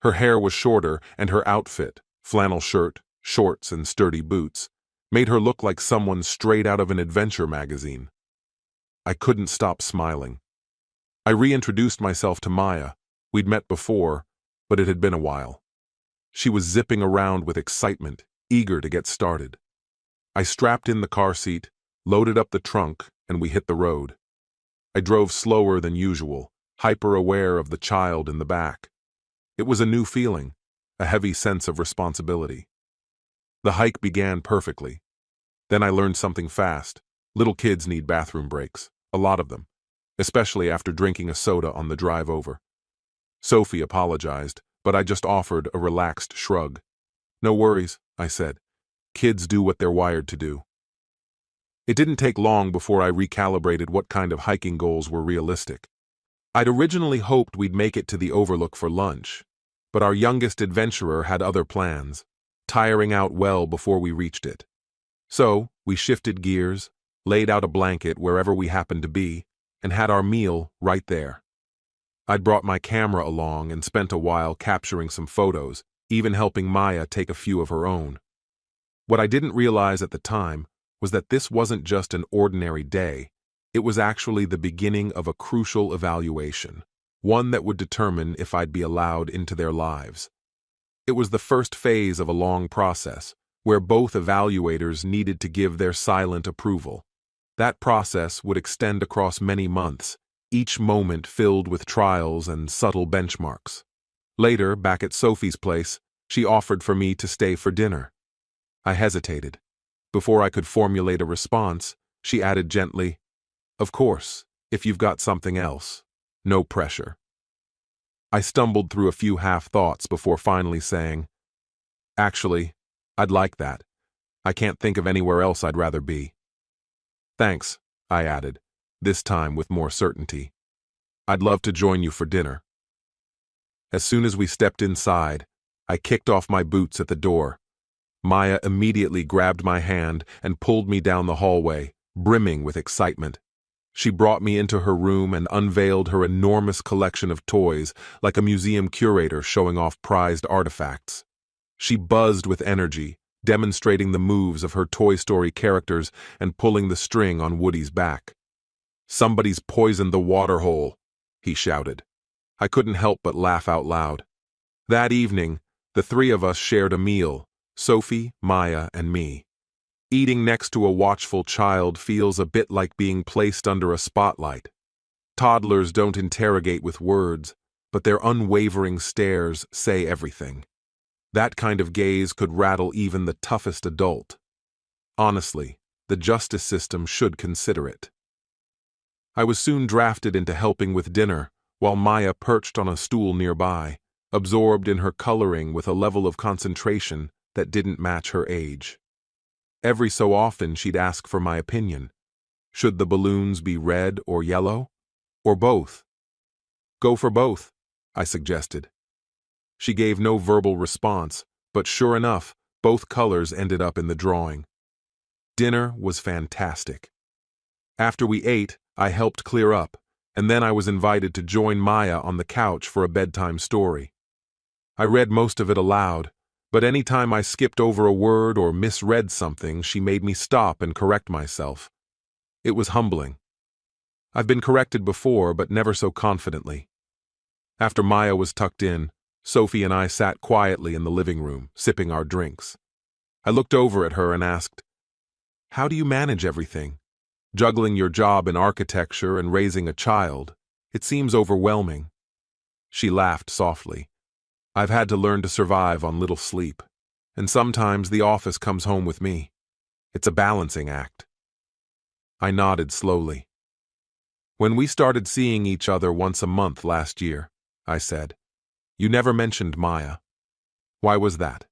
Her hair was shorter, and her outfit, flannel shirt, shorts, and sturdy boots, made her look like someone straight out of an adventure magazine. I couldn't stop smiling. I reintroduced myself to Maya. We'd met before, but it had been a while. She was zipping around with excitement, eager to get started. I strapped in the car seat, loaded up the trunk, and we hit the road. I drove slower than usual, hyper-aware of the child in the back. It was a new feeling, a heavy sense of responsibility. The hike began perfectly. Then I learned something fast. Little kids need bathroom breaks, a lot of them, especially after drinking a soda on the drive over. Sophie apologized, but I just offered a relaxed shrug. "No worries," I said. "Kids do what they're wired to do." It didn't take long before I recalibrated what kind of hiking goals were realistic. I'd originally hoped we'd make it to the overlook for lunch, but our youngest adventurer had other plans, tiring out well before we reached it. So, we shifted gears, laid out a blanket wherever we happened to be, and had our meal right there. I'd brought my camera along and spent a while capturing some photos, even helping Maya take a few of her own. What I didn't realize at the time was that this wasn't just an ordinary day. It was actually the beginning of a crucial evaluation, one that would determine if I'd be allowed into their lives. It was the first phase of a long process, where both evaluators needed to give their silent approval. That process would extend across many months, each moment filled with trials and subtle benchmarks. Later, back at Sophie's place, she offered for me to stay for dinner. I hesitated. Before I could formulate a response, she added gently, "Of course, if you've got something else. No pressure." I stumbled through a few half-thoughts before finally saying, "Actually, I'd like that. I can't think of anywhere else I'd rather be." "Thanks," I added, this time with more certainty. "I'd love to join you for dinner." As soon as we stepped inside, I kicked off my boots at the door. Maya immediately grabbed my hand and pulled me down the hallway, brimming with excitement. She brought me into her room and unveiled her enormous collection of toys, like a museum curator showing off prized artifacts. She buzzed with energy, demonstrating the moves of her Toy Story characters and pulling the string on Woody's back. "Somebody's poisoned the water hole," he shouted. I couldn't help but laugh out loud. That evening, the three of us shared a meal, Sophie, Maya, and me. Eating next to a watchful child feels a bit like being placed under a spotlight. Toddlers don't interrogate with words, but their unwavering stares say everything. That kind of gaze could rattle even the toughest adult. Honestly, the justice system should consider it. I was soon drafted into helping with dinner, while Maya perched on a stool nearby, absorbed in her coloring with a level of concentration that didn't match her age. Every so often she'd ask for my opinion. Should the balloons be red or yellow? Or both? "Go for both," I suggested. She gave no verbal response, but sure enough, both colors ended up in the drawing. Dinner was fantastic. After we ate, I helped clear up, and then I was invited to join Maya on the couch for a bedtime story. I read most of it aloud, but any time I skipped over a word or misread something, she made me stop and correct myself. It was humbling. I've been corrected before, but never so confidently. After Maya was tucked in, Sophie and I sat quietly in the living room, sipping our drinks. I looked over at her and asked, "How do you manage everything? Juggling your job in architecture and raising a child, it seems overwhelming." She laughed softly. "I've had to learn to survive on little sleep, and sometimes the office comes home with me. It's a balancing act." I nodded slowly. "When we started seeing each other once a month last year," I said, "you never mentioned Maya. Why was that?"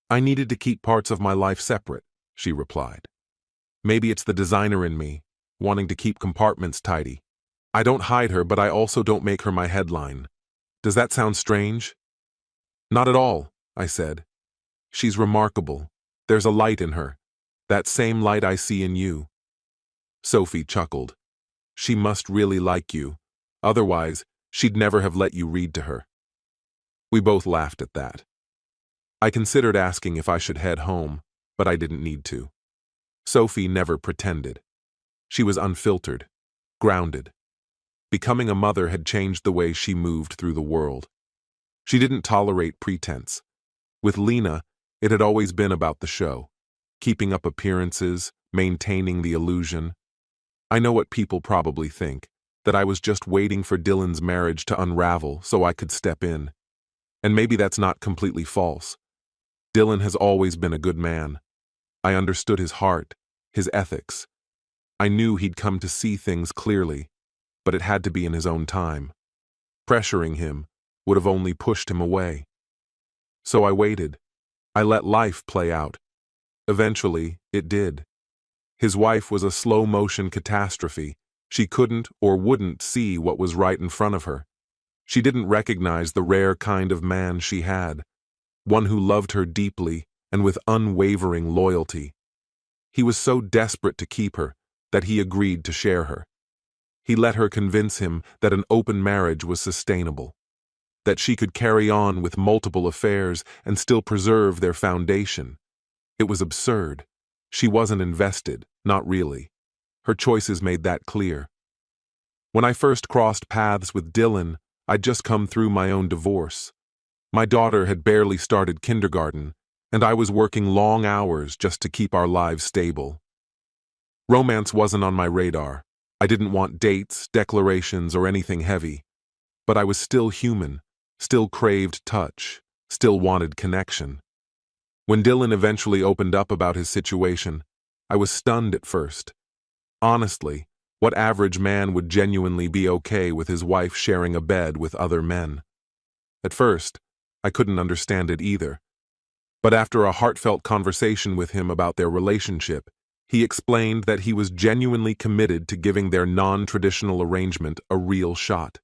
I needed to keep parts of my life separate, she replied. Maybe it's the designer in me, wanting to keep compartments tidy. I don't hide her, but I also don't make her my headline. Does that sound strange? Not at all, I said. She's remarkable. There's a light in her. That same light I see in you. Sophie chuckled. She must really like you. Otherwise, she'd never have let you read to her. We both laughed at that. I considered asking if I should head home, but I didn't need to. Sophie never pretended. She was unfiltered, grounded. Becoming a mother had changed the way she moved through the world. She didn't tolerate pretense. With Lena, it had always been about the show, keeping up appearances, maintaining the illusion. I know what people probably think, that I was just waiting for Dylan's marriage to unravel so I could step in. And maybe that's not completely false. Dylan has always been a good man. I understood his heart, his ethics. I knew he'd come to see things clearly, but it had to be in his own time. Pressuring him would have only pushed him away. So I waited. I let life play out. Eventually, it did. His wife was a slow-motion catastrophe. She couldn't or wouldn't see what was right in front of her. She didn't recognize the rare kind of man she had, one who loved her deeply and with unwavering loyalty. He was so desperate to keep her that he agreed to share her. He let her convince him that an open marriage was sustainable, that she could carry on with multiple affairs and still preserve their foundation. It was absurd. She wasn't invested, not really. Her choices made that clear. When I first crossed paths with Dylan, I'd just come through my own divorce. My daughter had barely started kindergarten, and I was working long hours just to keep our lives stable. Romance wasn't on my radar. I didn't want dates, declarations, or anything heavy. But I was still human, still craved touch, still wanted connection. When Dylan eventually opened up about his situation, I was stunned at first. Honestly, what average man would genuinely be okay with his wife sharing a bed with other men? At first, I couldn't understand it either. But after a heartfelt conversation with him about their relationship, he explained that he was genuinely committed to giving their non-traditional arrangement a real shot.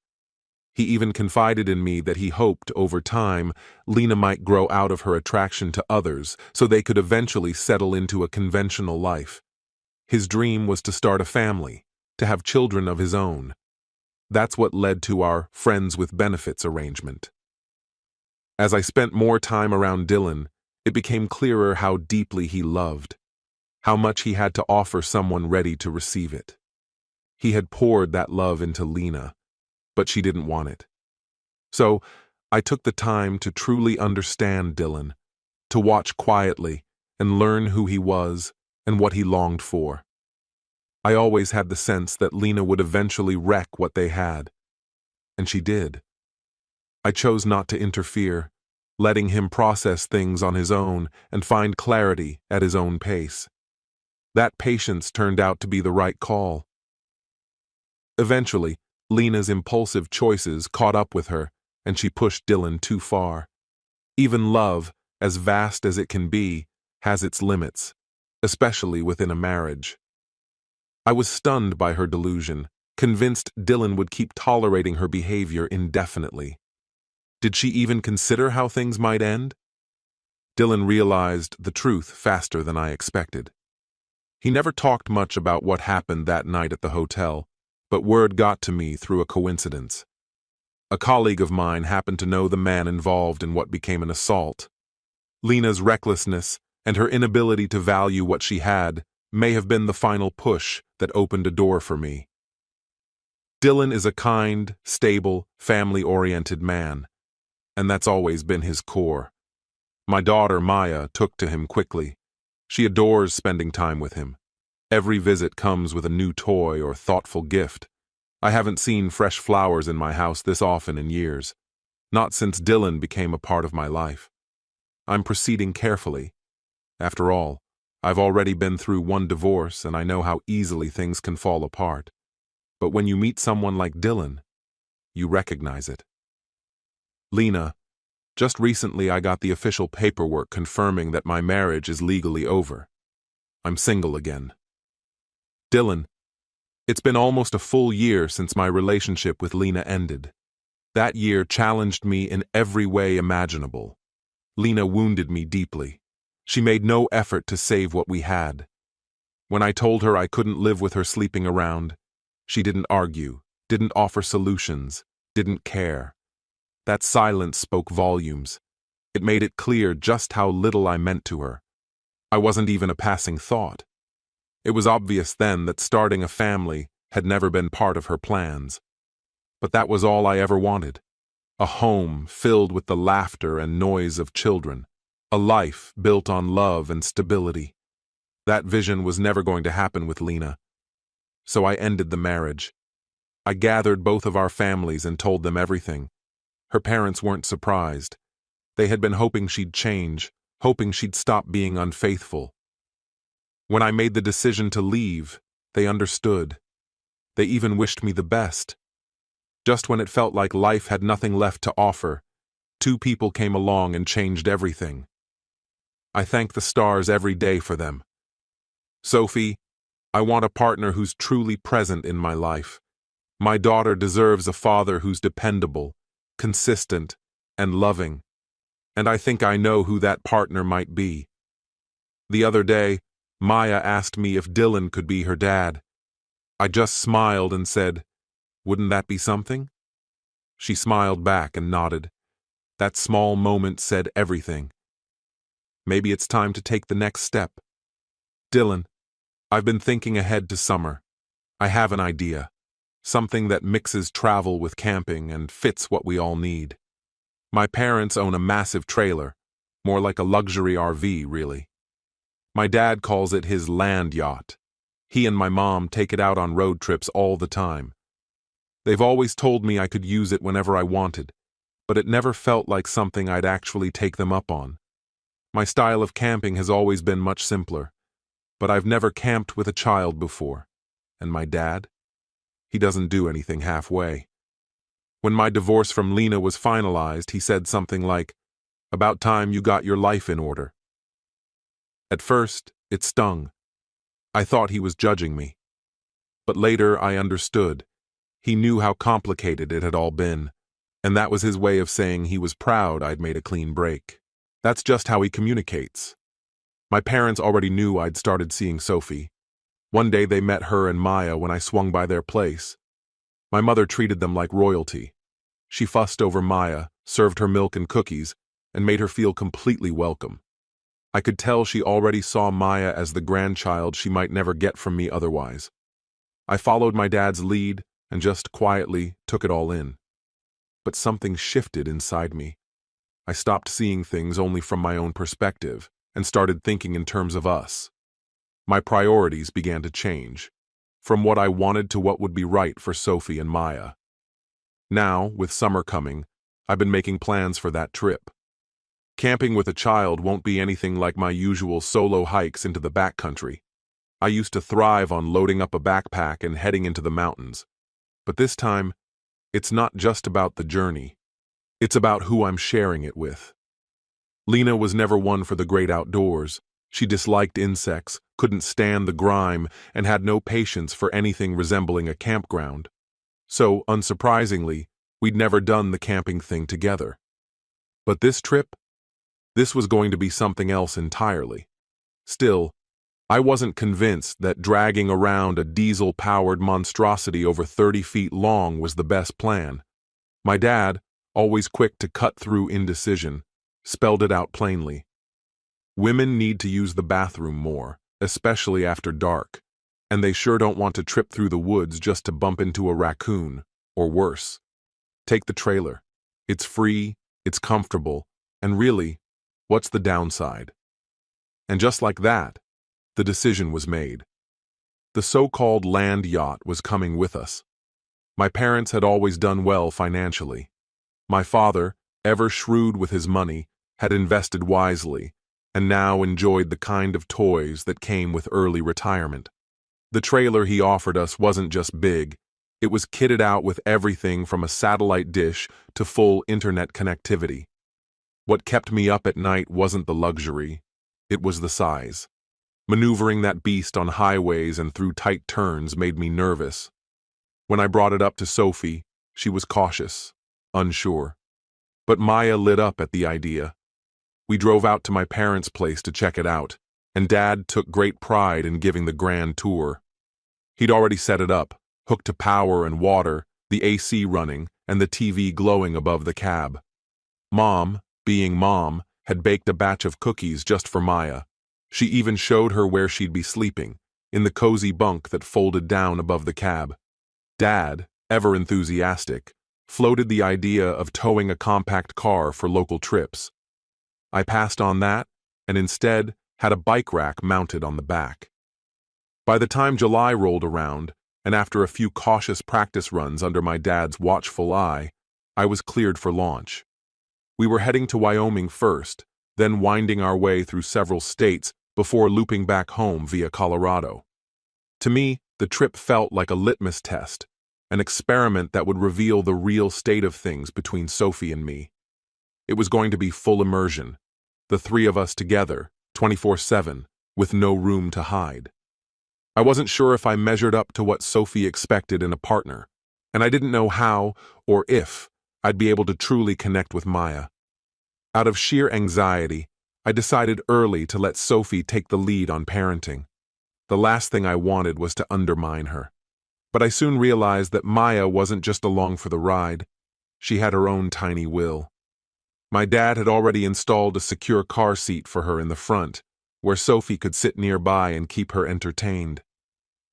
He even confided in me that he hoped, over time, Lena might grow out of her attraction to others so they could eventually settle into a conventional life. His dream was to start a family, to have children of his own. That's what led to our friends with benefits arrangement. As I spent more time around Dylan, it became clearer how deeply he loved, how much he had to offer someone ready to receive it. He had poured that love into Lena, but she didn't want it. So, I took the time to truly understand Dylan, to watch quietly and learn who he was and what he longed for. I always had the sense that Lena would eventually wreck what they had, and she did. I chose not to interfere, letting him process things on his own and find clarity at his own pace. That patience turned out to be the right call. Eventually, Lena's impulsive choices caught up with her, and she pushed Dylan too far. Even love, as vast as it can be, has its limits, especially within a marriage. I was stunned by her delusion, convinced Dylan would keep tolerating her behavior indefinitely. Did she even consider how things might end? Dylan realized the truth faster than I expected. He never talked much about what happened that night at the hotel, but word got to me through a coincidence. A colleague of mine happened to know the man involved in what became an assault. Lena's recklessness and her inability to value what she had may have been the final push that opened a door for me. Dylan is a kind, stable, family-oriented man, and that's always been his core. My daughter, Maya, took to him quickly. She adores spending time with him. Every visit comes with a new toy or thoughtful gift. I haven't seen fresh flowers in my house this often in years, not since Dylan became a part of my life. I'm proceeding carefully. After all, I've already been through one divorce and I know how easily things can fall apart. But when you meet someone like Dylan, you recognize it. Lena, Just recently I got the official paperwork confirming that my marriage is legally over. I'm single again. Dylan, it's been almost a full year since my relationship with Lena ended. That year challenged me in every way imaginable. Lena wounded me deeply. She made no effort to save what we had. When I told her I couldn't live with her sleeping around, she didn't argue, didn't offer solutions, didn't care. That silence spoke volumes. It made it clear just how little I meant to her. I wasn't even a passing thought. It was obvious then that starting a family had never been part of her plans. But that was all I ever wanted. A home filled with the laughter and noise of children. A life built on love and stability. That vision was never going to happen with Lena. So I ended the marriage. I gathered both of our families and told them everything. Her parents weren't surprised. They had been hoping she'd change, hoping she'd stop being unfaithful. When I made the decision to leave, they understood. They even wished me the best. Just when it felt like life had nothing left to offer, two people came along and changed everything. I thank the stars every day for them. Sophie, I want a partner who's truly present in my life. My daughter deserves a father who's dependable, consistent, and loving. And I think I know who that partner might be. The other day, Maya asked me if Dylan could be her dad. I just smiled and said, "Wouldn't that be something?" She smiled back and nodded. That small moment said everything. Maybe it's time to take the next step. Dylan, I've been thinking ahead to summer. I have an idea. Something that mixes travel with camping and fits what we all need. My parents own a massive trailer, more like a luxury RV, really. My dad calls it his land yacht. He and my mom take it out on road trips all the time. They've always told me I could use it whenever I wanted, but it never felt like something I'd actually take them up on. My style of camping has always been much simpler, but I've never camped with a child before. And my dad? He doesn't do anything halfway. When my divorce from Lena was finalized, he said something like, "About time you got your life in order." At first, it stung. I thought he was judging me. But later I understood. He knew how complicated it had all been, and that was his way of saying he was proud I'd made a clean break. That's just how he communicates. My parents already knew I'd started seeing Sophie. One day they met her and Maya when I swung by their place. My mother treated them like royalty. She fussed over Maya, served her milk and cookies, and made her feel completely welcome. I could tell she already saw Maya as the grandchild she might never get from me otherwise. I followed my dad's lead and just quietly took it all in. But something shifted inside me. I stopped seeing things only from my own perspective and started thinking in terms of us. My priorities began to change, from what I wanted to what would be right for Sophie and Maya. Now, with summer coming, I've been making plans for that trip. Camping with a child won't be anything like my usual solo hikes into the backcountry. I used to thrive on loading up a backpack and heading into the mountains. But this time, it's not just about the journey. It's about who I'm sharing it with. Lena was never one for the great outdoors. She disliked insects, couldn't stand the grime, and had no patience for anything resembling a campground. So, unsurprisingly, we'd never done the camping thing together. But this trip? This was going to be something else entirely. Still, I wasn't convinced that dragging around a diesel-powered monstrosity over 30 feet long was the best plan. My dad, always quick to cut through indecision, spelled it out plainly. Women need to use the bathroom more, especially after dark, and they sure don't want to trip through the woods just to bump into a raccoon, or worse. Take the trailer. It's free, it's comfortable, and really, what's the downside? And just like that, the decision was made. The so-called land yacht was coming with us. My parents had always done well financially. My father, ever shrewd with his money, had invested wisely, and now enjoyed the kind of toys that came with early retirement. The trailer he offered us wasn't just big, it was kitted out with everything from a satellite dish to full internet connectivity. What kept me up at night wasn't the luxury, it was the size. Maneuvering that beast on highways and through tight turns made me nervous. When I brought it up to Sophie, she was cautious, unsure. But Maya lit up at the idea. We drove out to my parents' place to check it out, and Dad took great pride in giving the grand tour. He'd already set it up, hooked to power and water, the AC running, and the TV glowing above the cab. Mom, being Mom, had baked a batch of cookies just for Maya. She even showed her where she'd be sleeping, in the cozy bunk that folded down above the cab. Dad, ever enthusiastic, floated the idea of towing a compact car for local trips. I passed on that, and instead had a bike rack mounted on the back. By the time July rolled around, and after a few cautious practice runs under my dad's watchful eye, I was cleared for launch. We were heading to Wyoming first, then winding our way through several states before looping back home via Colorado. To me, the trip felt like a litmus test, an experiment that would reveal the real state of things between Sophie and me. It was going to be full immersion, the three of us together, 24/7, with no room to hide. I wasn't sure if I measured up to what Sophie expected in a partner, and I didn't know how or if I'd be able to truly connect with Maya. Out of sheer anxiety, I decided early to let Sophie take the lead on parenting. The last thing I wanted was to undermine her. But I soon realized that Maya wasn't just along for the ride. She had her own tiny will. My dad had already installed a secure car seat for her in the front, where Sophie could sit nearby and keep her entertained.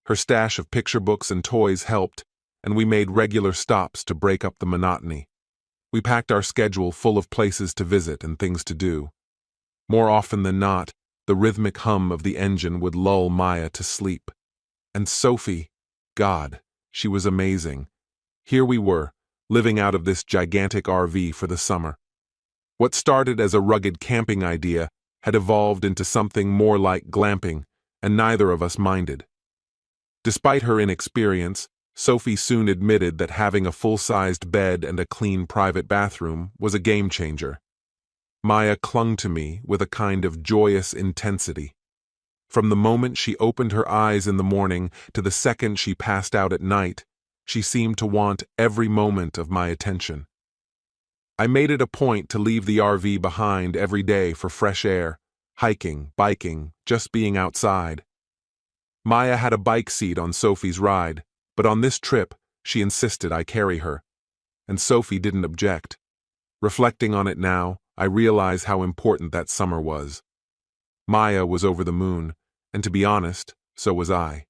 Her stash of picture books and toys helped, and we made regular stops to break up the monotony. We packed our schedule full of places to visit and things to do. More often than not, the rhythmic hum of the engine would lull Maya to sleep. And Sophie, God, she was amazing. Here we were, living out of this gigantic RV for the summer. What started as a rugged camping idea had evolved into something more like glamping, and neither of us minded. Despite her inexperience, Sophie soon admitted that having a full-sized bed and a clean private bathroom was a game-changer. Maya clung to me with a kind of joyous intensity. From the moment she opened her eyes in the morning to the second she passed out at night, she seemed to want every moment of my attention. I made it a point to leave the RV behind every day for fresh air, hiking, biking, just being outside. Maya had a bike seat on Sophie's ride, but on this trip, she insisted I carry her, and Sophie didn't object. Reflecting on it now, I realize how important that summer was. Maya was over the moon, and to be honest, so was I.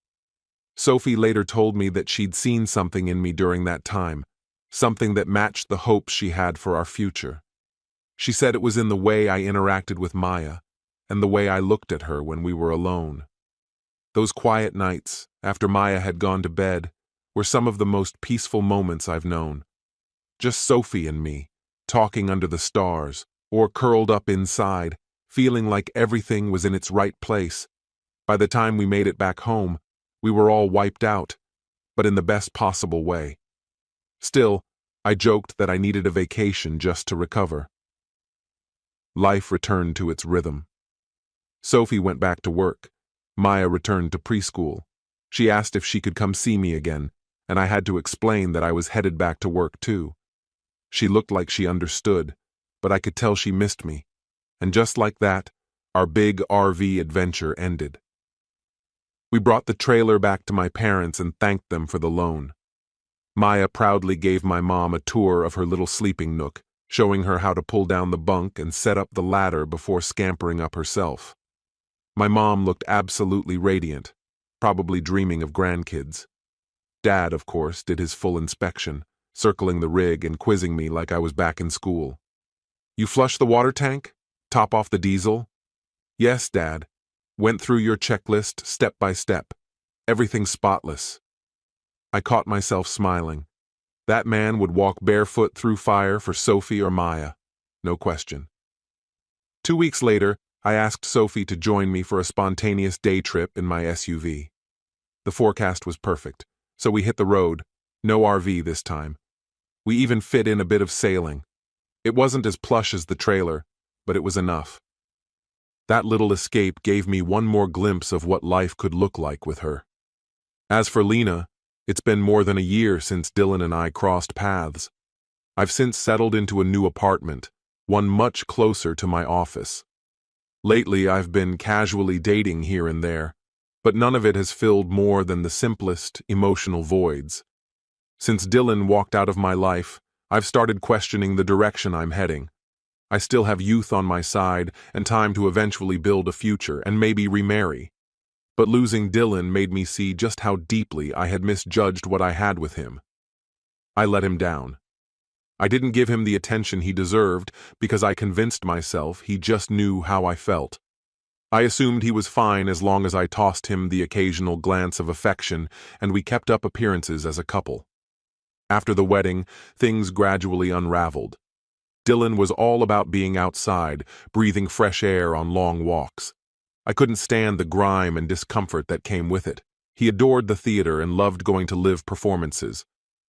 Sophie later told me that she'd seen something in me during that time, something that matched the hopes she had for our future. She said it was in the way I interacted with Maya, and the way I looked at her when we were alone. Those quiet nights, after Maya had gone to bed, were some of the most peaceful moments I've known. Just Sophie and me, talking under the stars, or curled up inside, feeling like everything was in its right place. By the time we made it back home, we were all wiped out, but in the best possible way. Still, I joked that I needed a vacation just to recover. Life returned to its rhythm. Sophie went back to work. Maya returned to preschool. She asked if she could come see me again, and I had to explain that I was headed back to work too. She looked like she understood, but I could tell she missed me. And just like that, our big RV adventure ended. We brought the trailer back to my parents and thanked them for the loan. Maya proudly gave my mom a tour of her little sleeping nook, showing her how to pull down the bunk and set up the ladder before scampering up herself. My mom looked absolutely radiant, probably dreaming of grandkids. Dad, of course, did his full inspection, circling the rig and quizzing me like I was back in school. "You flush the water tank? Top off the diesel?" "Yes, Dad. Went through your checklist step by step. Everything's spotless." I caught myself smiling. That man would walk barefoot through fire for Sophie or Maya. No question. 2 weeks later, I asked Sophie to join me for a spontaneous day trip in my SUV. The forecast was perfect, so we hit the road. No RV this time. We even fit in a bit of sailing. It wasn't as plush as the trailer, but it was enough. That little escape gave me one more glimpse of what life could look like with her. As for Lena, it's been more than a year since Dylan and I crossed paths. I've since settled into a new apartment, one much closer to my office. Lately, I've been casually dating here and there, but none of it has filled more than the simplest emotional voids. Since Dylan walked out of my life, I've started questioning the direction I'm heading. I still have youth on my side and time to eventually build a future and maybe remarry. But losing Dylan made me see just how deeply I had misjudged what I had with him. I let him down. I didn't give him the attention he deserved because I convinced myself he just knew how I felt. I assumed he was fine as long as I tossed him the occasional glance of affection and we kept up appearances as a couple. After the wedding, things gradually unraveled. Dylan was all about being outside, breathing fresh air on long walks. I couldn't stand the grime and discomfort that came with it. He adored the theater and loved going to live performances.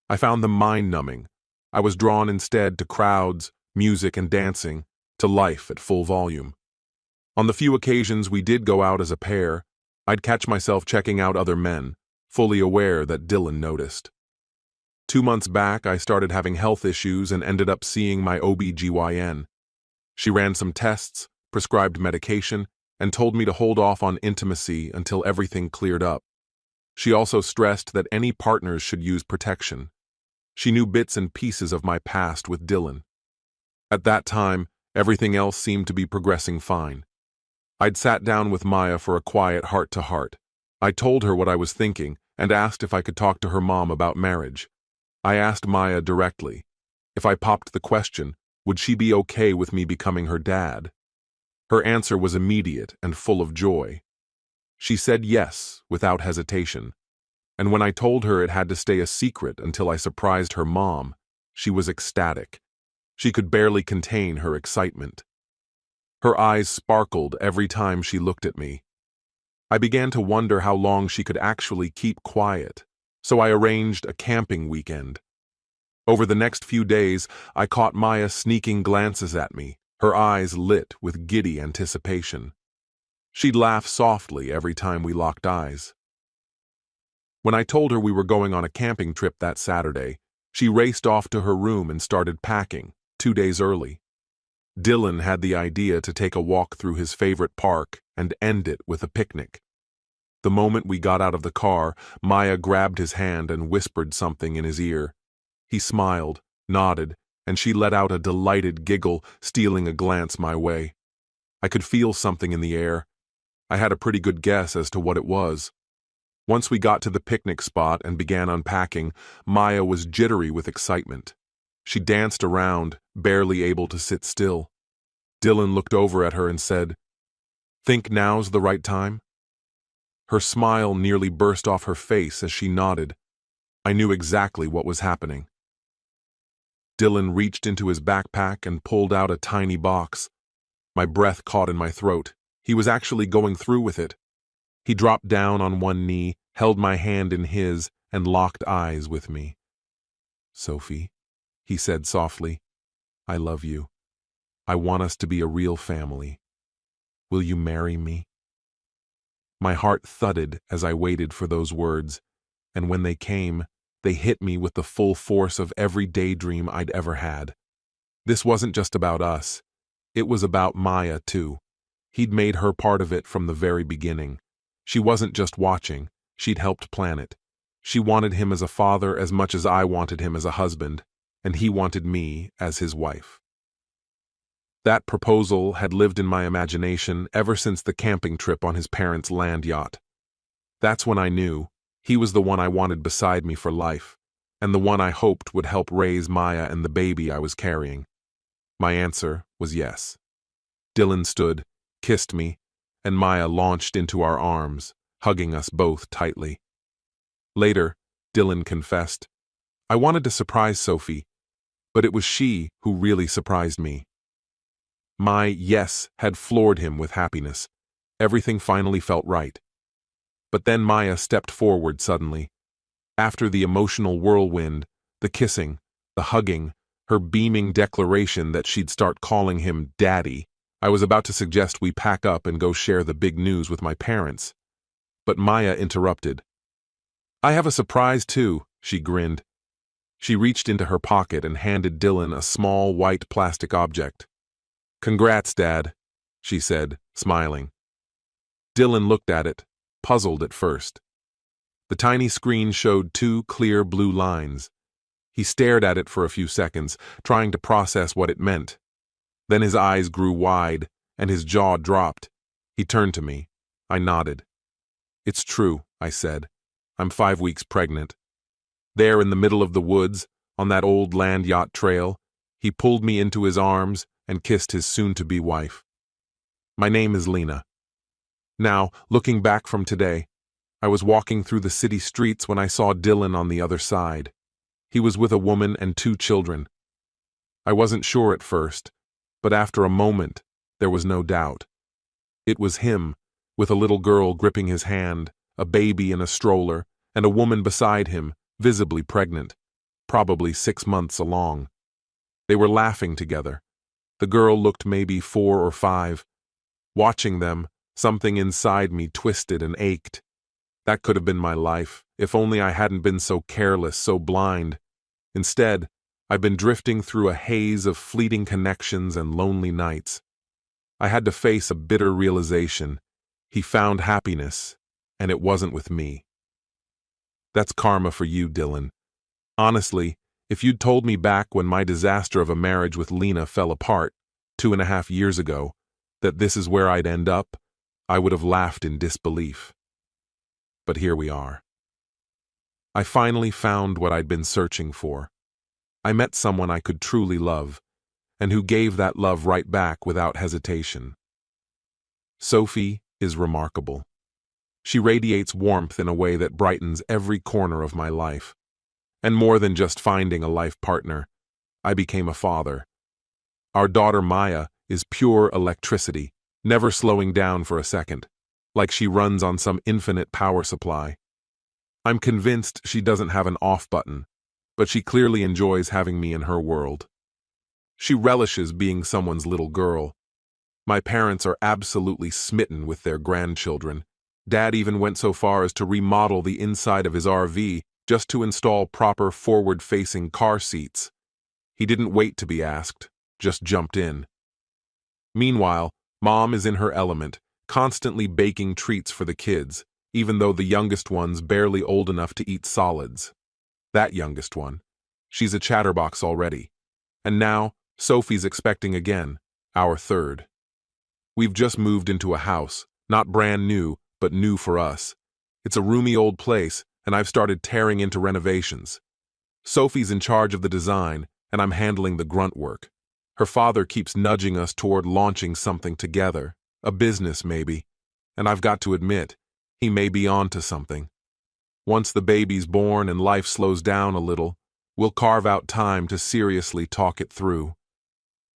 I found them mind-numbing. I was drawn instead to crowds, music and dancing, to life at full volume. On the few occasions we did go out as a pair, I'd catch myself checking out other men, fully aware that Dylan noticed. 2 months back, I started having health issues and ended up seeing my OB/GYN. She ran some tests, prescribed medication, and told me to hold off on intimacy until everything cleared up. She also stressed that any partners should use protection. She knew bits and pieces of my past with Dylan. At that time, everything else seemed to be progressing fine. I'd sat down with Maya for a quiet heart-to-heart. I told her what I was thinking and asked if I could talk to her mom about marriage. I asked Maya directly. If I popped the question, would she be okay with me becoming her dad? Her answer was immediate and full of joy. She said yes, without hesitation. And when I told her it had to stay a secret until I surprised her mom, she was ecstatic. She could barely contain her excitement. Her eyes sparkled every time she looked at me. I began to wonder how long she could actually keep quiet, so I arranged a camping weekend. Over the next few days, I caught Maya sneaking glances at me, her eyes lit with giddy anticipation. She'd laugh softly every time we locked eyes. When I told her we were going on a camping trip that Saturday, she raced off to her room and started packing, 2 days early. Dylan had the idea to take a walk through his favorite park and end it with a picnic. The moment we got out of the car, Maya grabbed his hand and whispered something in his ear. He smiled, nodded, and she let out a delighted giggle, stealing a glance my way. I could feel something in the air. I had a pretty good guess as to what it was. Once we got to the picnic spot and began unpacking, Maya was jittery with excitement. She danced around, barely able to sit still. Dylan looked over at her and said, "Think now's the right time?" Her smile nearly burst off her face as she nodded. I knew exactly what was happening. Dylan reached into his backpack and pulled out a tiny box. My breath caught in my throat. He was actually going through with it. He dropped down on one knee, held my hand in his, and locked eyes with me. "Sophie," he said softly, "I love you. I want us to be a real family. Will you marry me?" My heart thudded as I waited for those words, and when they came, they hit me with the full force of every daydream I'd ever had. This wasn't just about us. It was about Maya, too. He'd made her part of it from the very beginning. She wasn't just watching, she'd helped plan it. She wanted him as a father as much as I wanted him as a husband, and he wanted me as his wife. That proposal had lived in my imagination ever since the camping trip on his parents' land yacht. That's when I knew he was the one I wanted beside me for life, and the one I hoped would help raise Maya and the baby I was carrying. My answer was yes. Dylan stood, kissed me, and Maya launched into our arms, hugging us both tightly. Later, Dylan confessed, "I wanted to surprise Sophie, but it was she who really surprised me." My yes had floored him with happiness. Everything finally felt right. But then Maya stepped forward suddenly. After the emotional whirlwind, the kissing, the hugging, her beaming declaration that she'd start calling him Daddy, I was about to suggest we pack up and go share the big news with my parents, but Maya interrupted. "I have a surprise too," she grinned. She reached into her pocket and handed Dylan a small white plastic object. "Congrats, Dad," she said, smiling. Dylan looked at it, puzzled at first. The tiny screen showed two clear blue lines. He stared at it for a few seconds, trying to process what it meant. Then his eyes grew wide, and his jaw dropped. He turned to me. I nodded. "It's true," I said. "I'm 5 weeks pregnant." There in the middle of the woods, on that old land yacht trail, he pulled me into his arms and kissed his soon-to-be wife. "My name is Lena." Now, looking back from today, I was walking through the city streets when I saw Dylan on the other side. He was with a woman and 2 children. I wasn't sure at first, but after a moment, there was no doubt. It was him, with a little girl gripping his hand, a baby in a stroller, and a woman beside him, visibly pregnant, probably 6 months along. They were laughing together. The girl looked maybe 4 or 5. Watching them, something inside me twisted and ached. That could have been my life, if only I hadn't been so careless, so blind. Instead, I've been drifting through a haze of fleeting connections and lonely nights. I had to face a bitter realization. He found happiness, and it wasn't with me. That's karma for you, Dylan. Honestly, if you'd told me back when my disaster of a marriage with Lena fell apart, 2.5 years ago, that this is where I'd end up, I would have laughed in disbelief. But here we are. I finally found what I'd been searching for. I met someone I could truly love, and who gave that love right back without hesitation. Sophie is remarkable. She radiates warmth in a way that brightens every corner of my life. And more than just finding a life partner, I became a father. Our daughter Maya is pure electricity, never slowing down for a second, like she runs on some infinite power supply. I'm convinced she doesn't have an off button, but she clearly enjoys having me in her world. She relishes being someone's little girl. My parents are absolutely smitten with their grandchildren. Dad even went so far as to remodel the inside of his RV just to install proper forward-facing car seats. He didn't wait to be asked, just jumped in. Meanwhile, Mom is in her element, constantly baking treats for the kids, even though the youngest one's barely old enough to eat solids. That youngest one. She's a chatterbox already. And now, Sophie's expecting again, our third. We've just moved into a house, not brand new, but new for us. It's a roomy old place, and I've started tearing into renovations. Sophie's in charge of the design, and I'm handling the grunt work. Her father keeps nudging us toward launching something together, a business maybe, and I've got to admit, he may be onto something. Once the baby's born and life slows down a little, we'll carve out time to seriously talk it through.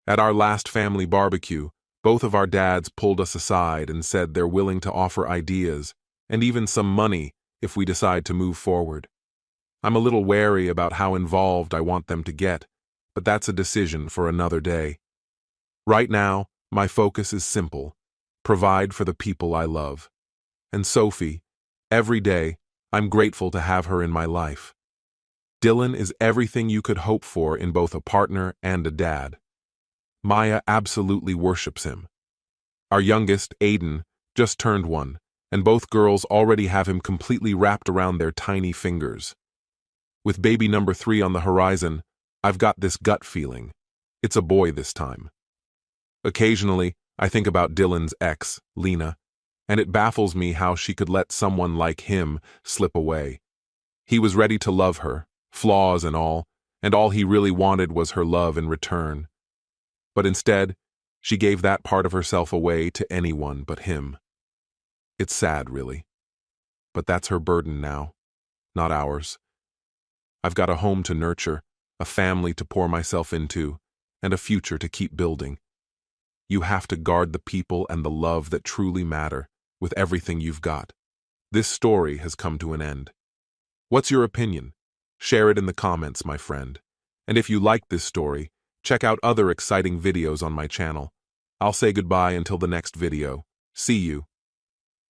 At our last family barbecue, both of our dads pulled us aside and said they're willing to offer ideas, and even some money, if we decide to move forward. I'm a little wary about how involved I want them to get, but that's a decision for another day. Right now, my focus is simple: provide for the people I love. And Sophie, every day, I'm grateful to have her in my life. Dylan is everything you could hope for in both a partner and a dad. Maya absolutely worships him. Our youngest, Aiden, just turned 1, and both girls already have him completely wrapped around their tiny fingers. With baby number 3 on the horizon, I've got this gut feeling. It's a boy this time. Occasionally, I think about Dylan's ex, Lena, and it baffles me how she could let someone like him slip away. He was ready to love her, flaws and all he really wanted was her love in return. But instead, she gave that part of herself away to anyone but him. It's sad, really. But that's her burden now, not ours. I've got a home to nurture, a family to pour myself into, and a future to keep building. You have to guard the people and the love that truly matter with everything you've got. This story has come to an end. What's your opinion? Share it in the comments, my friend. And if you like this story, check out other exciting videos on my channel. I'll say goodbye until the next video. See you.